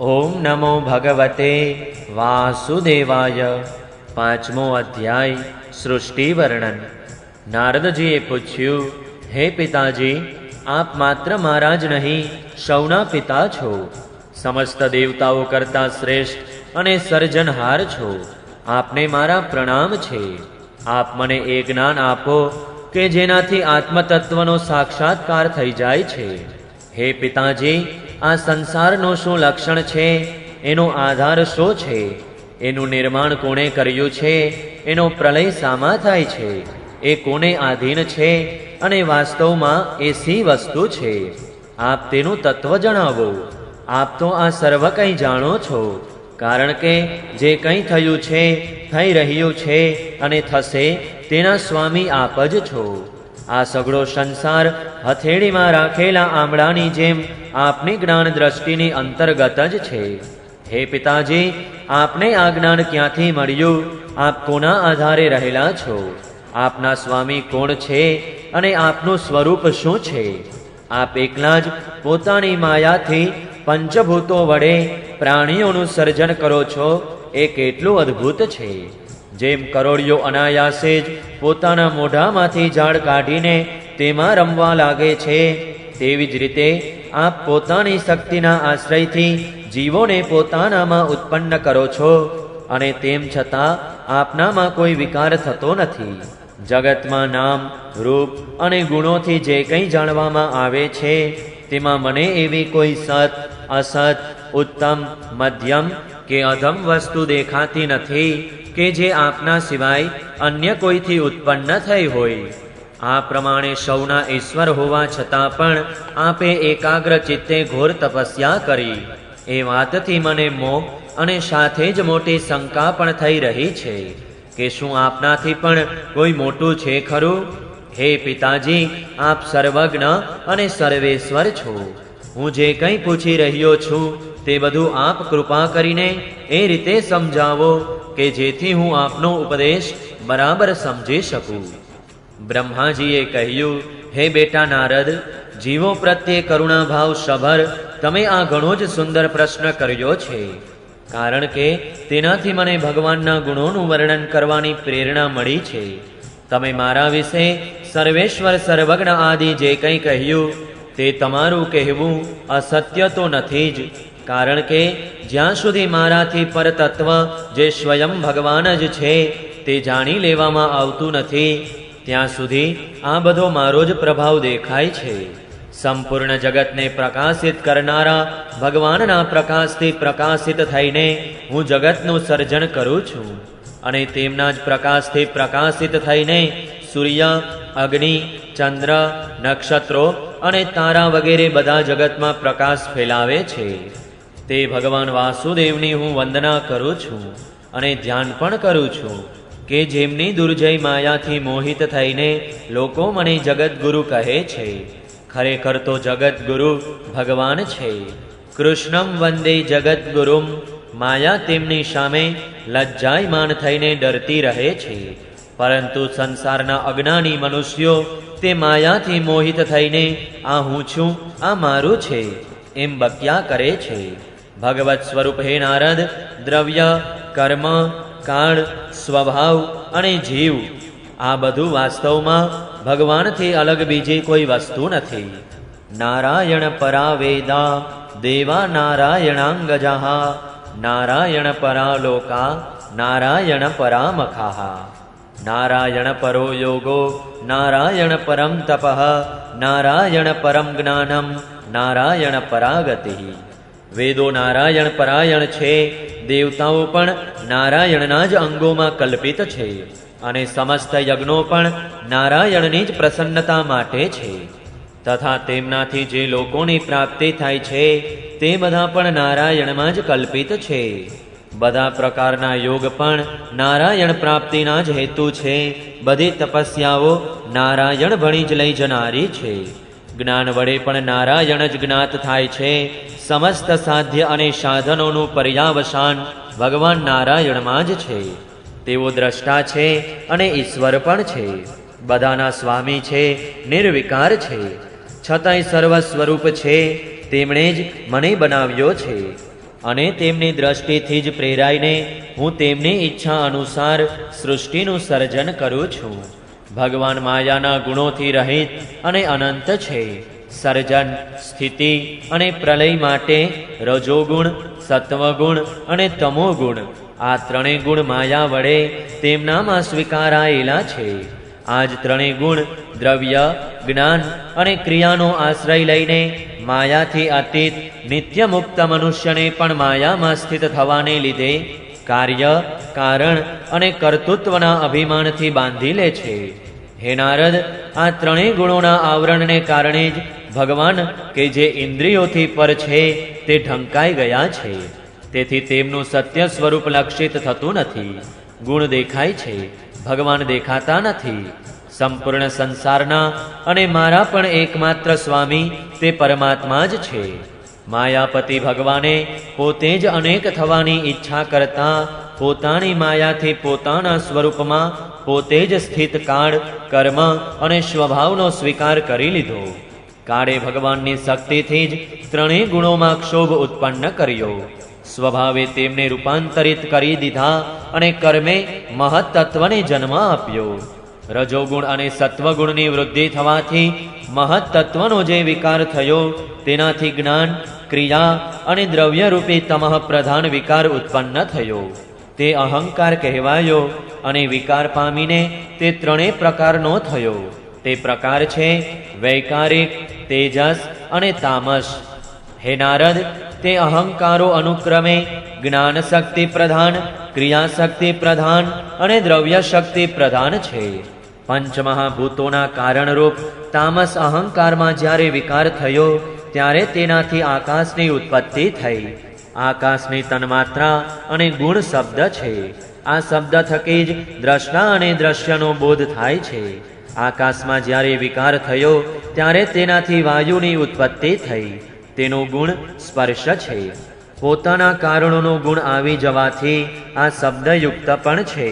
ओम नमो भगवते वासुदेवाय। પાંચમો અધ્યાય સૃષ્ટિ વર્ણન। નારદજીએ પૂછ્યું, હે પિતાજી, આપ માત્ર મારા જ નહીં, સૌના પિતા છો। સમસ્ત દેવતાઓ કરતા શ્રેષ્ઠ અને સર્જનહાર છો। આપને મારા પ્રણામ છે। આપ મને એ જ્ઞાન આપો કે જેનાથી આત્મતત્વનો સાક્ષાત્કાર થઈ જાય છે। હે પિતાજી, આ સંસારનો શું લક્ષણ છે? એનો આધાર શો છે? એનું નિર્માણ કોણે કર્યું છે? એનો પ્રલય શામાં થાય છે? એ કોને આધીન છે? અને વાસ્તવમાં એ સી વસ્તુ છે? આપ તેનું તત્વ જણાવો। આપ તો આ સર્વ કંઈ જાણો છો, કારણ કે જે કંઈ થયું છે, થઈ રહ્યું છે અને થશે તેના સ્વામી આપ જ છો। આ સઘળો સંસાર હથેળીમાં રાખેલા આંબળાની જેમ આપની જ્ઞાન દ્રષ્ટિની અંતર્ગત જ છે। હે પિતાજી, આપને આ જ્ઞાન ક્યાંથી મળ્યું? આપ કોના આધારે રહેલા છો? આપના સ્વામી કોણ છે અને આપનું સ્વરૂપ શું છે? આપ એકલા જ પોતાની માયાથી પંચભૂતો વડે પ્રાણીઓનું સર્જન કરો છો, એ કેટલું અદ્ભુત છે। જેમ કરોળિયો અનાયાસે જ પોતાના મોઢામાંથી ઝાડ કાઢીને તેમાં રમવા લાગે છે, તેવી જ રીતે આપ પોતાની શક્તિના આશ્રયથી જીવોને પોતાનામાં ઉત્પન્ન કરો છો, અને તેમ છતાં આપનામાં કોઈ વિકાર થતો નથી। જગતમાં નામ, રૂપ અને ગુણોથી જે કંઈ જાણવામાં આવે છે, તેમાં મને એવી કોઈ સત, અસત, ઉત્તમ, મધ્યમ કે અધમ વસ્તુ દેખાતી નથી કે જે આપના સિવાય અન્ય કોઈથી ઉત્પન્ન થઈ હોય। આ પ્રમાણે સૌના ઈશ્વર હોવા છતાં પણ આપે એકાગ્ર ચિત્તે ઘોર તપસ્યા કરી, એ વાતથી મને મોહ અને સાથે જ મોટી શંકા પણ થઈ રહી છે કે શું આપનાથી પણ કોઈ મોટું છે ખરું? હે પિતાજી, આપ સર્વજ્ઞ અને સર્વેશ્વર છો। હું જે કંઈ પૂછી રહ્યો છું તે બધું આપ કૃપા કરીને એ રીતે સમજાવો કે જેથી હું આપનો ઉપદેશ બરાબર સમજી શકું। બ્રહ્માજીએ કહ્યું, હે બેટા નારદ, જીવો પ્રત્યે કરુણાભાવ સભર તમે આ ઘણો જ સુંદર પ્રશ્ન કર્યો છે, કારણ કે તેનાથી મને ભગવાનના ગુણોનું વર્ણન કરવાની પ્રેરણા મળી છે। તમે મારા વિશે સર્વેશ્વર, સર્વજ્ઞ આદિ જે કંઈ કહ્યું તે તમારું કહેવું અસત્ય તો નથી જ, કારણ કે જ્યાં સુધી મારાથી પરતત્વ જે સ્વયં ભગવાન જ છે તે જાણી લેવામાં આવતું નથી, ત્યાં સુધી આ બધો મારો જ પ્રભાવ દેખાય છે। સંપૂર્ણ જગતને પ્રકાશિત કરનારા ભગવાનના પ્રકાશથી પ્રકાશિત થઈને હું જગતનું સર્જન કરું છું, અને તેમના જ પ્રકાશથી પ્રકાશિત થઈને સૂર્ય, અગ્નિ, ચંદ્ર, નક્ષત્રો અને તારા વગેરે બધા જગતમાં પ્રકાશ ફેલાવે છે। તે ભગવાન વાસુદેવની હું વંદના કરું છું અને ધ્યાન પણ કરું છું કે જેમની દુર્જય માયાથી મોહિત થઈને લોકો મને જગતગુરુ કહે છે, ખરેખર તો જગતગુરુ ભગવાન છે। કૃષ્ણમ વંદે જગતગુરુમ, માયા તેમની સામે લજ્જાયમાન થઈને ડરતી રહે છે, પરંતુ સંસારના અજ્ઞાની મનુષ્યો તે માયાથી મોહિત થઈને આ હું છું, આ મારું છે એમ બક્યા કરે છે। ભગવત સ્વરૂપ હે નારદ, દ્રવ્ય, કર્મ, કાળ, સ્વભાવ અને જીવ આ બધું વાસ્તવમાં ભગવાનથી અલગ બીજી કોઈ વસ્તુ નથી। નારાયણ પરા વેદા, દેવા નારાયણાંગજા, નારાયણ પરા લોકા, નારાયણ પરા મખાહ, નારાયણ પરો યોગો, નારાયણ પરમ તપઃ, નારાયણ પરમ જ્ઞાનમ, નારાયણ પરા ગતિ। વેદો નારાયણ પરાયણ છે, દેવતાઓ પણ નારાયણના જ અંગોમાં કલ્પિત છે, અને સમસ્ત યજ્ઞો પણ નારાયણની જ પ્રસન્નતા માટે છે, તથા તેમનાથી જે લોકોની પ્રાપ્તિ થાય છે તે બધા પણ નારાયણમાં જ કલ્પિત છે। બધા પ્રકારના યોગ પણ નારાયણ પ્રાપ્તિના જ હેતુ છે। બધી તપસ્યાઓ નારાયણ ભણી જ લઈ જનારી છે। જ્ઞાન વડે પણ નારાયણ જ જ્ઞાત થાય છે। સમસ્ત સાધ્ય અને સાધનોનું પર્યાવસાન ભગવાન નારાયણમાં જ છે। તેઓ દ્રષ્ટા છે અને ઈશ્વર પણ છે, બધાના સ્વામી છે, નિર્વિકાર છે, છતાંય સર્વ સ્વરૂપ છે। તેમણે જ મને બનાવ્યો છે। અને તેમની દ્રષ્ટિથી જ પ્રેરાઈને હું તેમની ઈચ્છા અનુસાર સૃષ્ટિનું સર્જન કરું છું. ભગવાન માયાના ગુણોથી રહિત અને અનંત છે. સર્જન, સ્થિતિ અને પ્રલય માટે રજોગુણ, સત્વગુણ અને તમોગુણ આ ત્રણેય ગુણ માયા વડે તેમનામાં સ્વીકારાયેલા છે. આ જ ત્રણેય ગુણ દ્રવ્ય, જ્ઞાન અને ક્રિયાનો આશ્રય લઈને માયાથી અતીત નિત્ય મુક્ત મનુષ્યને પણ માયામાં સ્થિત થવાને લીધે કાર્ય, કારણ અને કર્તૃત્વના અભિમાનથી બાંધી લે છે. હે નારદ, આ ત્રણેય ગુણોના આવરણને કારણે જ ભગવાન કે જે ઇન્દ્રિયોથી પર છે તે ઢંકાઈ ગયા છે. તેથી તેમનું સત્ય સ્વરૂપ લક્ષિત થતું નથી. ગુણ દેખાય છે, ભગવાન દેખાતા નથી. સંપૂર્ણ સંસારના અને મારા પણ એકમાત્ર સ્વામી તે પરમાત્મા જ છે. માયાપતિ ભગવાને પોતે જ અનેક થવાની ઈચ્છા કરતા પોતાની માયાથી પોતાના સ્વરૂપમાં પોતે જ સ્થિત કાળ, કર્મ અને સ્વભાવનો સ્વીકાર કરી લીધો. કાળે ભગવાનની શક્તિથી જ ત્રણેય ગુણોમાં ક્ષોભ ઉત્પન્ન કર્યો. સ્વભાવે તેમને રૂપાંતરિત કરી દીધા અને કર્મે મહત્તત્વને જન્મ આપ્યો. રજોગુણ અને સત્વગુણની વૃદ્ધિ થવાથી મહત્તત્વનો જે વિકાર થયો તેનાથી જ્ઞાન, ક્રિયા અને દ્રવ્યરૂપી તમઃ પ્રધાન વિકાર ઉત્પન્ન થયો. તે અહંકાર કહેવાયો અને વિકાર પામીને તે ત્રણેય પ્રકારનો થયો. તે પ્રકાર છે વૈકારિક, તેજસ અને તામસ. હે નારદ, તે અહંકારો અનુક્રમે જ્ઞાન શક્તિ પ્રધાન, ક્રિયા શક્તિ પ્રધાન અને દ્રવ્ય શક્તિ પ્રધાન છે. પંચમહાભૂતોના કારણરૂપ તામસ અહંકારમાં જ્યારે વિકાર થયો ત્યારે તેનાથી આકાશની ઉત્પત્તિ થઈ. આકાશની તન્માત્રા અને ગુણ શબ્દ છે. આ શબ્દ થકી જ દ્રષ્ટા અને દ્રશ્યનો બોધ થાય છે. આકાશમાં જ્યારે વિકાર થયો ત્યારે તેનાથી વાયુની ઉત્પત્તિ થઈ. તેનો ગુણ સ્પર્શ છે. પોતાના કારણોનો ગુણ આવી જવાથી આ શબ્દયુક્ત પણ છે.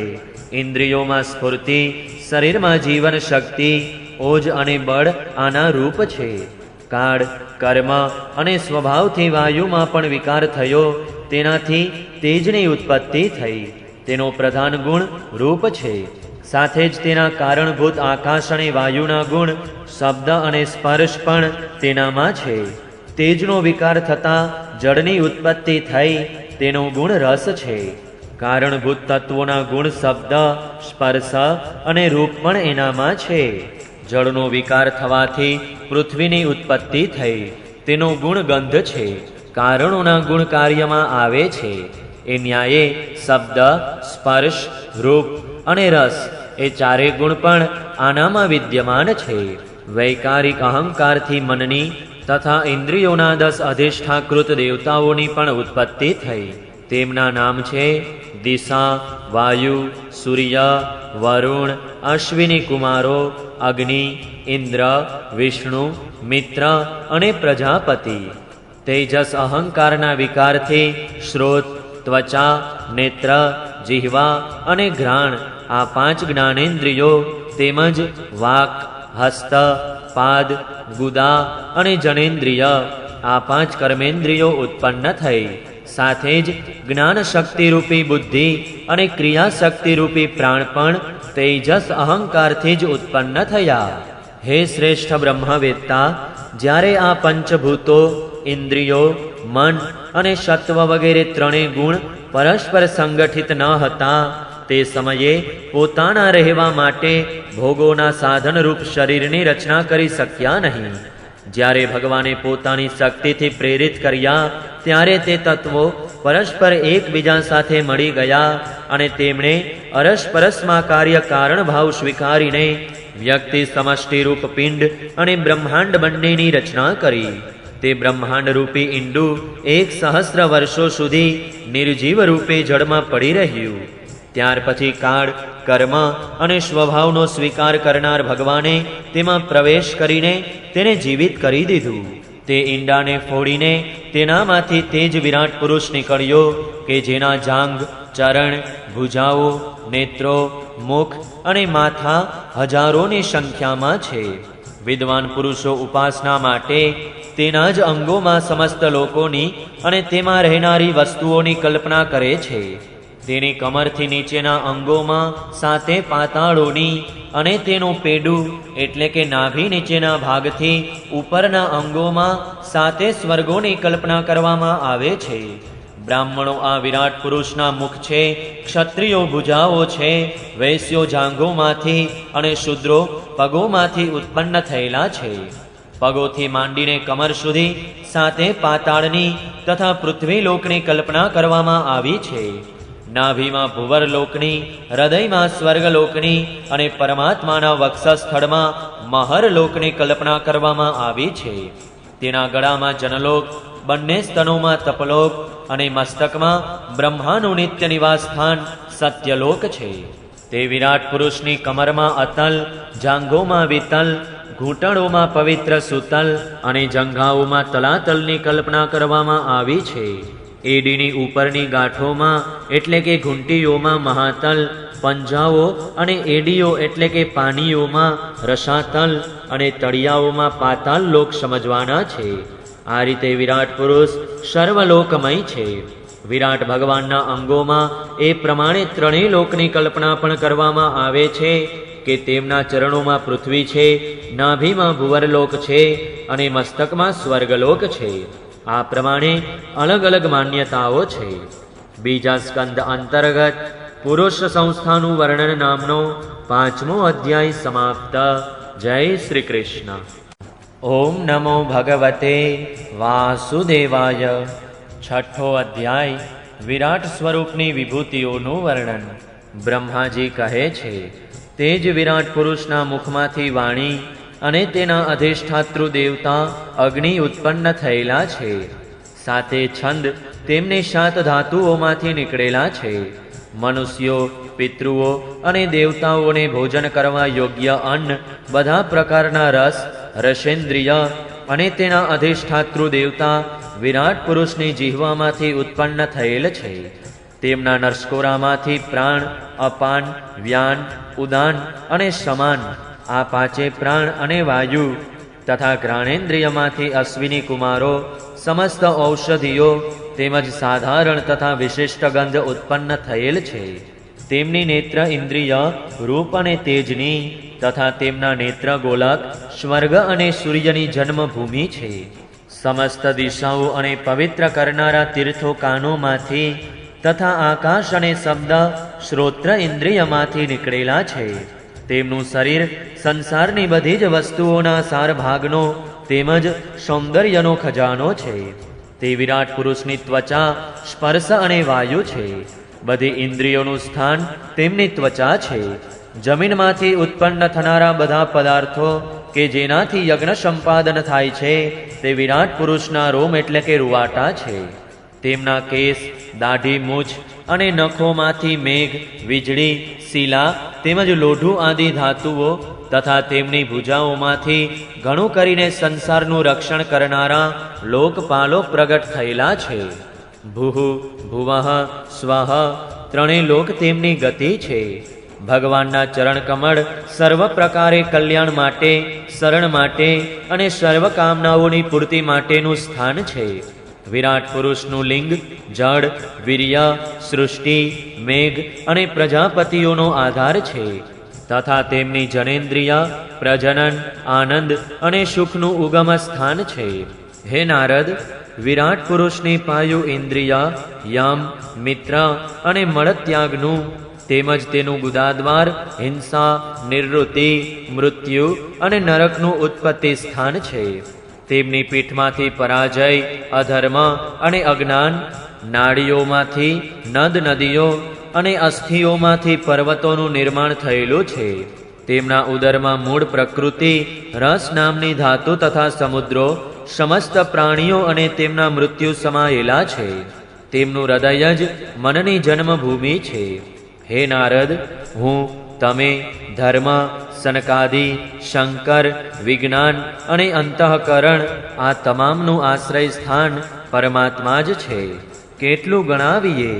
ઇન્દ્રિયોમાં સ્ફૂર્તિ, શરીરમાં જીવન શક્તિ, ઓજ અને બળ આના રૂપ છે. કાળ, કર્મ અને સ્વભાવથી વાયુમાં પણ વિકાર થયો તેનાથી તેજની ઉત્પત્તિ થઈ. તેનો પ્રધાન ગુણ રૂપ છે. સાથે જ તેના કારણભૂત આકાશ અને વાયુના ગુણ શબ્દ અને સ્પર્શ પણ તેનામાં છે. તેજનો વિકાર થતાં જળની ઉત્પત્તિ થઈ. તેનો ગુણ રસ છે. કારણભૂત તત્વોના ગુણ શબ્દ, સ્પર્શ અને રૂપ પણ એનામાં છે. જળનો વિકાર થવાથી પૃથ્વીની ઉત્પત્તિ થઈ. તેનો ગુણ ગંધ છે. કારણોના ગુણ કાર્યમાં આવે છે. એ ન્યાયે શબ્દ, સ્પર્શ, રૂપ અને રસ એ ચારેય ગુણ પણ આનામાં વિદ્યમાન છે. વૈકારિક અહંકારથી મનની તથા ઇન્દ્રિયોના 10 અધિષ્ઠાકૃત દેવતાઓની પણ ઉત્પત્તિ થઈ. તેમના નામ છે દિશા, વાયુ, સૂર્ય, વરુણ, અશ્વિની કુમારો, અગ્નિ, ઇન્દ્ર, વિષ્ણુ, મિત્ર અને પ્રજાપતિ. તેજસ અહંકારના વિકારથી શ્રોત, ત્વચા, નેત્ર, જીહ્વા અને ઘ્રાણ આ 5 જ્ઞાનેન્દ્રિયો તેમજ વાક, હસ્ત, પાદ, ગુદા અને જનેન્દ્રિય આ 5 કર્મેન્દ્રિયો ઉત્પન્ન થઈ. સાથે જ જ્ઞાન શક્તિરૂપી બુદ્ધિ અને ક્રિયા શક્તિરૂપી પ્રાણ પણ તેજસ અહંકારથી જ ઉત્પન્ન થયા. હે શ્રેષ્ઠ બ્રહ્મવેત્તા, જ્યારે આ પંચભૂતો, ઇન્દ્રિયો, મન અને સત્વ વગેરે ત્રણેય ગુણ પરસ્પર સંગઠિત ન હતા તે સમયે પોતાના રહેવા માટે ભોગોના સાધનરૂપ શરીરની રચના કરી શક્યા નહીં. જ્યારે ભગવાને પોતાની શક્તિથી પ્રેરિત કર્યા ત્યારે તે તત્વો પરસ્પર એકબીજા સાથે મળી ગયા અને તેમણે અરસપરસમાં કાર્ય કારણ ભાવ સ્વીકારીને વ્યક્તિ સમષ્ટિરૂપ પિંડ અને બ્રહ્માંડ બંનેની રચના કરી. તે બ્રહ્માંડ રૂપી ઈંડુ 1,000 વર્ષો સુધી નિર્જીવ રૂપે જળમાં પડી રહ્યું. ત્યાર પછી કાળ, કર્મ અને સ્વભાવનો સ્વીકાર કરનાર ભગવાને તેમાં પ્રવેશ કરીને તેને જીવિત કરી દીધું. તે ઈંડાને ફોડીને તેનામાંથી તે જ વિરાટ પુરુષ નીકળ્યો કે જેના જાંઘ, ચરણ, ભુજાઓ, નેત્રો, મુખ અને માથા હજારોની સંખ્યામાં છે. વિદ્વાન પુરુષો ઉપાસના માટે તેના જ અંગોમાં સમસ્ત લોકોની અને તેમાં રહેનારી વસ્તુઓની કલ્પના કરે છે. તેની કમરથી નીચેના અંગોમાં 7 પાતાળોની અને તેનું પેડું એટલે કે નાભી નીચેના ભાગથી ઉપરના અંગોમાં 7 સ્વર્ગોની કલ્પના કરવામાં આવે છે. બ્રાહ્મણો આ વિરાટ પુરુષના મુખ છે, ક્ષત્રિયો ભુજાઓ છે, વૈશ્યો જાંઘોમાંથી અને શૂદ્રો પગોમાંથી ઉત્પન્ન થયેલા છે. પગોથી માંડીને કમર સુધી 7 પાતાળની તથા પૃથ્વીલોકની કલ્પના કરવામાં આવી છે. નાભીમાં ભુવરલોકની, હૃદયમાં સ્વર્ગલોકની અને પરમાત્માના વક્ષસ્થળમાં મહરલોકની કલ્પના કરવામાં આવી છે. તેના ગળામાં જનલોક, બંને સ્તનોમાં તપલોક અને મસ્તકમાં બ્રહ્માનું નિત્ય નિવાસ સ્થાન સત્યલોક છે. તે વિરાટ પુરુષની કમરમાં અતલ, જાંઘોમાં વિતલ, ઘૂંટણોમાં પવિત્ર સુતલ અને જંઘાઓમાં તલાતલની કલ્પના કરવામાં આવી છે. એડીની ઉપરની ગાંઠોમાં એટલે કે ઘૂંટીઓમાં મહાતલ, પંજાઓ અને એડીઓ એટલે કે પાનીઓમાં રસાતલ અને તળિયાઓમાં પાતાલ લોક સમજવાના છે. આ રીતે વિરાટ પુરુષ સર્વલોકમય છે. વિરાટ ભગવાનના અંગોમાં એ પ્રમાણે 3 લોકની કલ્પના પણ કરવામાં આવે છે કે તેમના ચરણોમાં પૃથ્વી છે, નાભીમાં ભુવરલોક છે અને મસ્તકમાં સ્વર્ગલોક છે. આ પ્રમાણે અલગ અલગ માન્યતાઓ છે. બીજા સ્કંદ અંતર્ગત પુરુષ સંસ્થાનું વર્ણન નામનો 5મો અધ્યાય સમાપ્ત. જય શ્રી કૃષ્ણ. ઓમ નમો ભગવતે વાસુદેવાય. 6ઠ્ઠો અધ્યાય વિરાટ સ્વરૂપની વિભૂતિઓનું વર્ણન. બ્રહ્માજી કહે છે, તે જ વિરાટ પુરુષના મુખમાંથી વાણી અને તેના અધિષ્ઠાતૃ દેવતા અગ્નિ ઉત્પન્ન થયેલા છે. 7 છંદ તેમની 7 ધાતુઓમાંથી નીકળેલા છે. મનુષ્યો, પિતૃઓ અને દેવતાઓને ભોજન કરવા યોગ્ય અન્ન, બધા પ્રકારના રસ, રસેન્દ્રિય અને તેના અધિષ્ઠાતૃ દેવતા વિરાટ પુરુષની જીહ્વામાંથી ઉત્પન્ન થયેલ છે. તેમના નરસ્કોરામાંથી પ્રાણ, અપાન, વ્યાન, ઉદાન અને સમાન આ 5 પ્રાણ અને વાયુ તથા ઘ્રાણેન્દ્રિયમાંથી અશ્વિની કુમારો, સમસ્ત ઔષધિઓ તેમજ સાધારણ તથા વિશિષ્ટ ગંધ ઉત્પન્ન થયેલ છે. તેમની નેત્ર ઇન્દ્રિય રૂપ અને તેજની તથા તેમના નેત્ર ગોલક સ્વર્ગ અને સૂર્યની જન્મભૂમિ છે. સમસ્ત દિશાઓ અને પવિત્ર કરનારા તીર્થો કાનોમાંથી તથા આકાશ અને શબ્દ શ્રોત્ર ઇન્દ્રિયમાંથી નીકળેલા છે. તેમનું શરીર સંસારની બધી જ વસ્તુઓના સાર ભાગનો તેમજ સૌંદર્યનો ખજાનો છે. તે વિરાટ પુરુષની ત્વચા, સ્પર્શ અને વાયુ છે. બધી ઇન્દ્રિયોનું સ્થાન તેમની ત્વચા છે. જમીનમાંથી ઉત્પન્ન થનારા બધા પદાર્થો કે જેનાથી યજ્ઞ સંપાદન થાય છે તે વિરાટ પુરુષના રોમ એટલે કે રૂવાટા છે. તેમના કેસ, દાઢી, મૂછ અને નખોમાંથી મેઘ, વીજળી, શિલા તેમજ લોઢું આદિ ધાતુઓ તથા તેમની ભુજાઓમાંથી ઘણું કરીને સંસારનું રક્ષણ કરનારા લોકપાલો પ્રગટ થયેલા છે. ભુઃ, ભુવઃ, સ્વઃ 3 લોક તેમની ગતિ છે. ભગવાનના ચરણકમળ સર્વ પ્રકારે કલ્યાણ માટે, શરણ માટે અને સર્વ કામનાઓની પૂર્તિ માટેનું સ્થાન છે. વિરાટ પુરુષનું લિંગ જળ, વીર્ય, સૃષ્ટિ, મેઘ અને પ્રજાપતિઓનો આધાર છે તથા તેમની જનેન્દ્રિય પ્રજનન, આનંદ અને સુખનું ઉગમ સ્થાન છે. હે નારદ, વિરાટ પુરુષની પાયુ ઇન્દ્રિય યમ, મિત્ર અને મળત્યાગનું તેમજ તેનું ગુદાદ્વાર હિંસા, નિવૃત્તિ, મૃત્યુ અને નરકનું ઉત્પત્તિ સ્થાન છે. તેમની પીઠમાંથી પરાજય, અધર્મ અને અજ્ઞાન, નાડીઓમાંથી નદ નદીઓ અને અસ્થિઓમાંથી પર્વતોનું નિર્માણ થયેલું છે. તેમના ઉદરમાં મૂળ પ્રકૃતિ, રસ નામની ધાતુ તથા સમુદ્રો, સમસ્ત પ્રાણીઓ અને તેમના મૃત્યુ સમાયેલા છે. તેમનું હૃદય જ મનની જન્મભૂમિ છે. હે નારદ, હું, તમે, ધર્મ, સનકાદિ, શંકર, વિજ્ઞાન અને અંતઃકરણ આ તમામનું આશ્રય સ્થાન પરમાત્મા જ છે. કેટલું ગણાવીએ?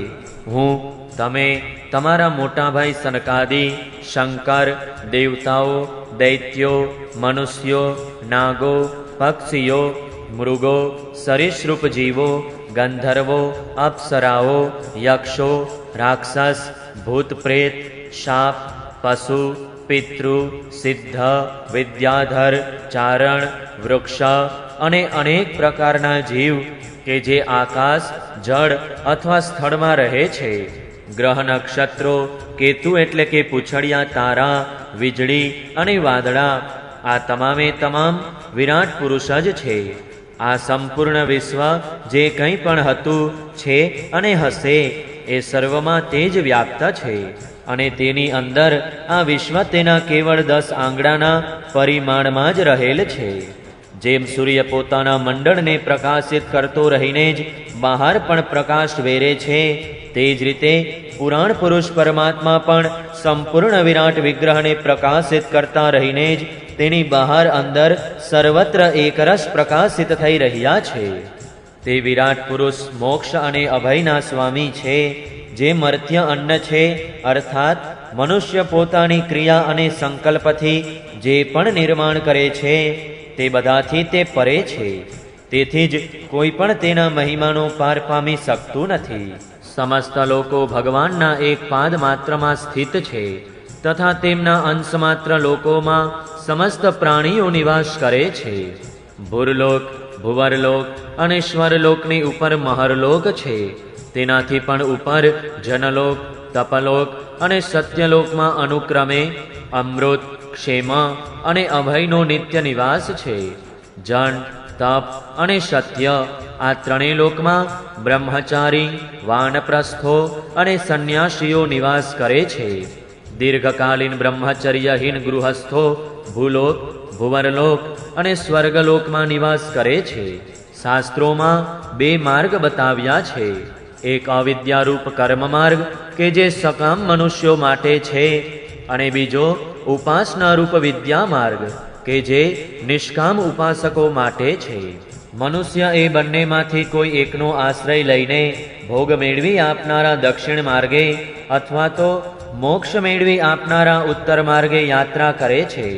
હું, તમે, તમારા મોટા ભાઈ સનકાદિ, શંકર, દેવતાઓ, દૈત્યો, મનુષ્યો, નાગો, પક્ષીઓ, મૃગો, સરીસૃપ જીવો, ગંધર્વો, અપ્સરાઓ, યક્ષો, રાક્ષસ, ભૂત પ્રેત, શાપ, પશુ, પિતૃ, સિદ્ધ, વિદ્યાધર, ચારણ, વૃક્ષ અને અનેક પ્રકારના જીવ કે જે આકાશ, જળ અથવા સ્થળમાં રહે છે, ગ્રહ, નક્ષત્રો, કેતુ એટલે કે પૂંછડિયા તારા, વીજળી અને વાદળા, આ તમામે તમામ વિરાટ પુરુષ જ છે. આ સંપૂર્ણ વિશ્વ જે કંઈ પણ હતું, છે અને હશે એ સર્વમાં તે જ વ્યાપ્ત છે અને તેની અંદર આ વિશ્વ તેના કેવળ 10 આંગળાના પરિમાણમાં જ રહેલ છે. જેમ સૂર્ય પોતાના મંડળને પ્રકાશિત કરતો રહીને જ બહાર પણ પ્રકાશ વેરે છે, તે જ રીતે પુરાણ પુરુષ પરમાત્મા પણ સંપૂર્ણ વિરાટ વિગ્રહને પ્રકાશિત કરતા રહીને જ તેની બહાર અંદર સર્વત્ર એકરસ પ્રકાશિત થઈ રહ્યા છે. તે વિરાટ પુરુષ મોક્ષ અને અભયના સ્વામી છે, જે મર્ત્ય અન્ન છે, અર્થાત મનુષ્ય પોતાની ક્રિયા અને સંકલ્પથી જે પણ નિર્માણ કરે છે તે બધાથી તે પરે છે. તેથી જ કોઈ પણ તેના મહિમાનો પાર પામી શકતું નથી. સમસ્ત લોકો ભગવાનના એક પાદ માત્રમાં સ્થિત છે તથા તેમના અંશ માત્ર લોકોમાં સમસ્ત પ્રાણીઓ નિવાસ કરે છે. ભૂરલોક, ભુવરલોક અને સ્વરલોકની ઉપર મહરલોક છે. તેનાથી પણ ઉપર જનલોક, તપલોક અને સત્યલોકમાં અનુક્રમે અમૃત, ક્ષેમ અને અભયનો નિત્ય નિવાસ છે. જન, તપ અને સત્ય આ ત્રણેય લોકમાં બ્રહ્મચારી, વાનપ્રસ્થો અને સંન્યાસીઓ નિવાસ કરે છે. દીર્ઘકાલીન બ્રહ્મચર્યહીન ગૃહસ્થો ભૂલોક, ભુવરલોક અને સ્વર્ગલોકમાં નિવાસ કરે છે. શાસ્ત્રોમાં 2 માર્ગ બતાવ્યા છે. એક અવિદ્યારૂપ કર્મ માર્ગ કે જે સકામ મનુષ્યો માટે છે અને બીજો ઉપાસનારૂપ વિદ્યા માર્ગ કે જે નિષ્કામ ઉપાસકો માટે છે. મનુષ્ય એ બંનેમાંથી કોઈ એકનો આશ્રય લઈને ભોગ મેળવી આપનારા દક્ષિણ માર્ગે અથવા તો મોક્ષ મેળવી આપનારા ઉત્તર માર્ગે યાત્રા કરે છે.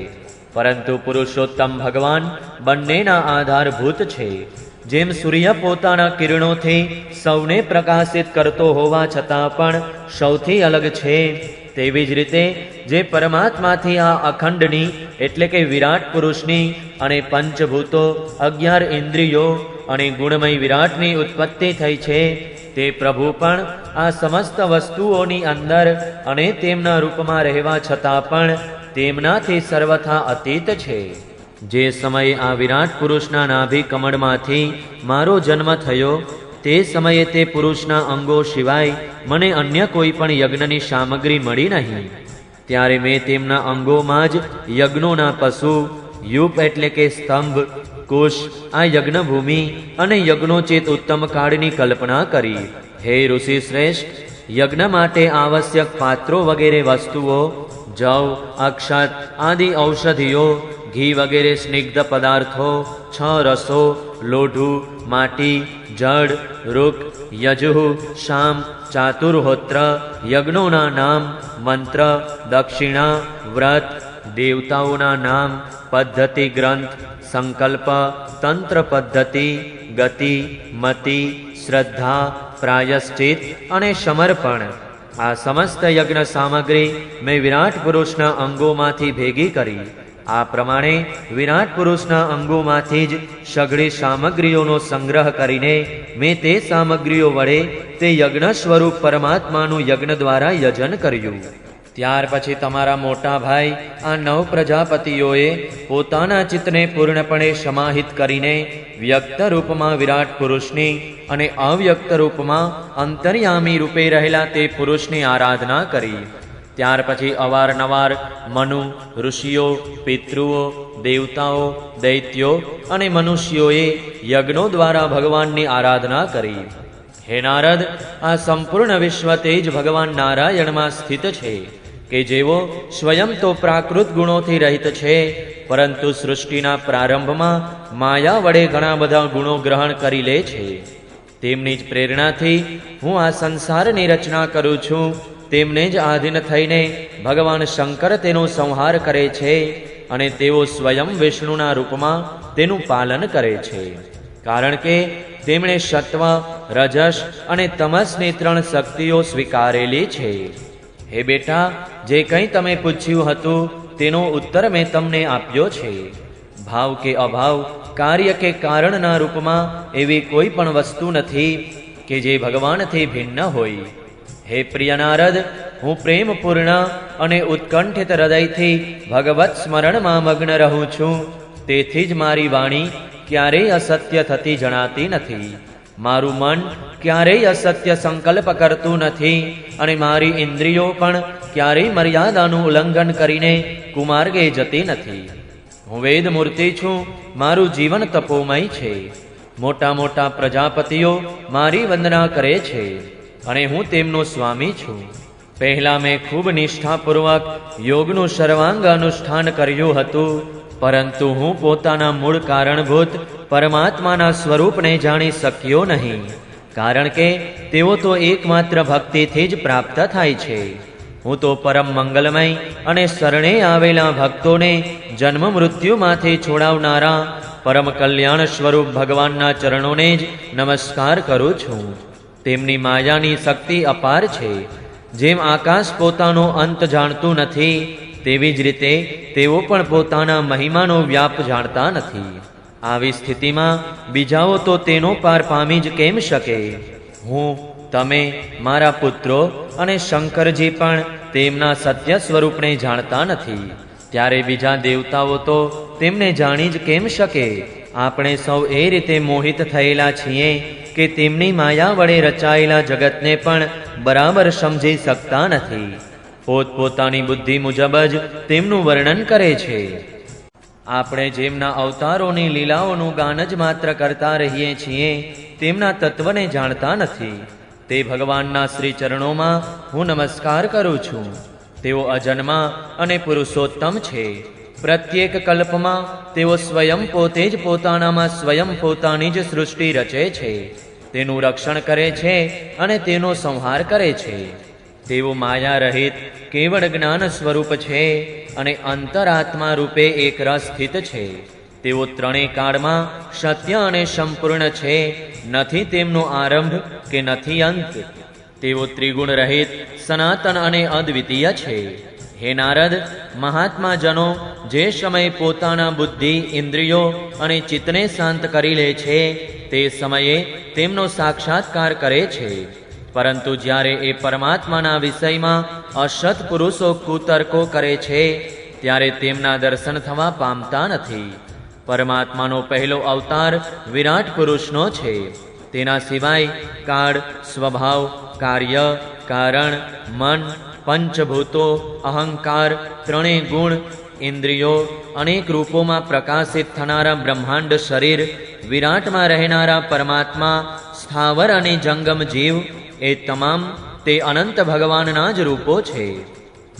પરંતુ પુરુષોત્તમ ભગવાન બંનેના આધારભૂત છે. જેમ સૂર્ય પોતાના કિરણોથી સૌને પ્રકાશિત કરતો હોવા છતાં પણ સૌથી અલગ છે, તેવી જ રીતે જે પરમાત્માથી આ અખંડની એટલે કે વિરાટ પુરુષની અને પંચભૂતો, 11 ઇન્દ્રિયો અને ગુણમય વિરાટની ઉત્પત્તિ થઈ છે, તે પ્રભુ પણ આ સમસ્ત વસ્તુઓની અંદર અને તેમના રૂપમાં રહેવા છતાં પણ તેમનાથી સર્વથા અતીત છે. જે સમયે આ વિરાટ પુરુષના નાભી કમળમાંથી મારો જન્મ થયો, તે સમયે તે પુરુષના અંગો સિવાય મને અન્ય કોઈ પણ યજ્ઞની સામગ્રી મળી નહીં. ત્યારે મેં તેમના અંગોમાં જ યજ્ઞોના પશુ, યુપ એટલે કે સ્તંભ, કુશ આ યજ્ઞભૂમિ અને યજ્ઞોચિત ઉત્તમ કાળની કલ્પના કરી. હે ઋષિ શ્રેષ્ઠ, યજ્ઞ માટે આવશ્યક પાત્રો વગેરે વસ્તુઓ, જવ, અક્ષત આદિ ઔષધિઓ, ઘી વગેરે સ્નિગ્ધ પદાર્થો, 6 રસો, લોઢું, માટી, જળ, રૂક, યજુઃ, શામ, ચાતુર્હોત્ર, યજ્ઞોના નામ, મંત્ર, દક્ષિણા, વ્રત, દેવતાઓના નામ, પદ્ધતિ ગ્રંથ, સંકલ્પ, તંત્ર પદ્ધતિ, ગતિ, મતિ, શ્રદ્ધા, પ્રાયશ્ચિત અને સમર્પણ આ સમસ્ત યજ્ઞ સામગ્રી મેં વિરાટ પુરુષના અંગોમાંથી ભેગી કરી. આ પ્રમાણે વિરાટ પુરુષના અંગોમાંથી જ સઘળી સામગ્રીઓનો સંગ્રહ કરીને મેં તે સામગ્રીઓ વડે તે યજ્ઞ સ્વરૂપ પરમાત્માનું યજ્ઞ દ્વારા યજન કર્યું. ત્યાર પછી તમારા મોટા ભાઈ આ 9 પ્રજાપતિઓએ પોતાના ચિત્તને પૂર્ણપણે સમાહિત કરીને વ્યક્ત રૂપમાં વિરાટ પુરુષની અને અવ્યક્ત રૂપમાં અંતર્યામી રૂપે રહેલા તે પુરુષની આરાધના કરી. ત્યાર પછી અવારનવાર મનુ, ઋષિઓ, પિતૃઓ, દેવતાઓ, દૈત્યો અને મનુષ્યોએ યજ્ઞો દ્વારા ભગવાનની આરાધના કરી. હે નારદ, આ સંપૂર્ણ વિશ્વ તે જ ભગવાન નારાયણમાં સ્થિત છે કે જેઓ સ્વયં તો પ્રાકૃત ગુણોથી રહિત છે, પરંતુ સૃષ્ટિના પ્રારંભમાં માયા વડે ઘણા બધા ગુણો ગ્રહણ કરી લે છે. તેમની જ પ્રેરણાથી હું આ સંસારની રચના કરું છું. તેમને જ આધીન થઈને ભગવાન શંકર તેનો સંહાર કરે છે અને તેઓ સ્વયં વિષ્ણુના રૂપમાં તેનું પાલન કરે છે. કારણ કે તેમણે સત્વ, રજસ અને તમસની 3 શક્તિઓ સ્વીકારેલી છે. હે બેટા, જે કંઈ તમે પૂછ્યું હતું તેનો ઉત્તર મેં તમને આપ્યો છે. ભાવ કે અભાવ, કાર્ય કે કારણના રૂપમાં એવી કોઈ પણ વસ્તુ નથી કે જે ભગવાનથી ભિન્ન હોય. હે પ્રિય નારદ, હું પ્રેમપૂર્ણ અને ઉત્કંઠિત હૃદયથી ભગવત સ્મરણમાં મગ્ન રહું છું. તેથી જ મારી વાણી ક્યારેય અસત્ય થતી જણાતી નથી. મારું મન ક્યારેય અસત્ય સંકલ્પ કરતું નથી અને મારી ઇન્દ્રિયો પણ ક્યારેય મર્યાદાનું ઉલ્લંઘન કરીને કુમાર્ગે જતી નથી. હું વેદ મૂર્તિ છું. મારું જીવન તપોમય છે. મોટા મોટા પ્રજાપતિઓ મારી વંદના કરે છે અને હું તેમનો સ્વામી છું. પહેલા મેં ખૂબ નિષ્ઠાપૂર્વક યોગનું સર્વાંગ અનુષ્ઠાન કર્યું હતું, પરંતુ હું પોતાના મૂળ કારણભૂત પરમાત્માના સ્વરૂપને જાણી શક્યો નહીં. કારણ કે તેઓ તો એકમાત્ર ભક્તિથી જ પ્રાપ્ત થાય છે. હું તો પરમ મંગલમય અને શરણે આવેલા ભક્તોને જન્મ મૃત્યુમાંથી છોડાવનારા પરમ કલ્યાણ સ્વરૂપ ભગવાનના ચરણોને જ નમસ્કાર કરું છું. તેમની માયાની શક્તિ અપાર છે. જેમ આકાશ પોતાનો અંત જાણતું નથી, તેવી જ રીતે તેઓ પણ પોતાના મહિમાનો વ્યાપ જાણતા નથી. આવી સ્થિતિમાં બીજાઓ તો તેનો પાર પામી જ કેમ શકે? હું, તમે, મારા પુત્રો અને શંકરજી પણ તેમના સત્ય સ્વરૂપને જાણતા નથી. ત્યારે બીજા દેવતાઓ તો તેમને જાણી જ કેમ શકે? આપણે સૌ એ રીતે મોહિત થયેલા છીએ કે તેમની માયા વડે રચાયેલા જગતને પણ બરાબર સમજી શકતા નથી. પોતપોતાની બુદ્ધિ મુજબ જ તેમનું વર્ણન કરે છે. આપણે જેમના અવતારોની લીલાઓનું ગાન જ માત્ર કરતા રહીએ છીએ, તેમના તત્વને જાણતા નથી. તે ભગવાનના શ્રી ચરણોમાં હું નમસ્કાર કરું છું. તેઓ અજન્મા અને પુરુષોત્તમ છે. પ્રત્યેક કલ્પમાં તેઓ સ્વયં પોતે જ પોતાનામાં સ્વયં પોતાની જ સૃષ્ટિ રચે છે, તેનું રક્ષણ કરે છે અને તેનો સંહાર કરે છે. તેઓ માયા રહિત કેવળ જ્ઞાન સ્વરૂપ છે અને અંતરાત્મા રૂપે એકરસ સ્થિત છે. તેઓ 3 કાળમાં સત્ય અને સંપૂર્ણ છે. નથી તેમનો આરંભ કે નથી અંત. તેઓ ત્રિગુણ રહિત, સનાતન અને અદ્વિતીય છે. હે નારદ, મહાત્મા જનો જે સમયે પોતાના બુદ્ધિ, ઇન્દ્રિયો અને ચિત્તને શાંત કરી લે છે, તે સમયે તેમનો સાક્ષાત્કાર કરે છે. પરંતુ જ્યારે એ પરમાત્માના વિષયમાં અસત પુરુષો કુતર્કો કરે છે, ત્યારે તેમના દર્શન થવા પામતા નથી. પરમાત્માનો પહેલો અવતાર વિરાટ પુરુષનો છે. તેના સિવાય કાળ, સ્વભાવ, કાર્ય, કારણ, મન, પંચભૂતો, અહંકાર, 3 ગુણ, ઇન્દ્રિયો, અનેક રૂપોમાં પ્રકાશિત થનારા બ્રહ્માંડ શરીર, વિરાટમાં રહેનારા પરમાત્મા, સ્થાવર અને જંગમ જીવ, એ તમામ તે અનંત ભગવાનના જ રૂપો છે.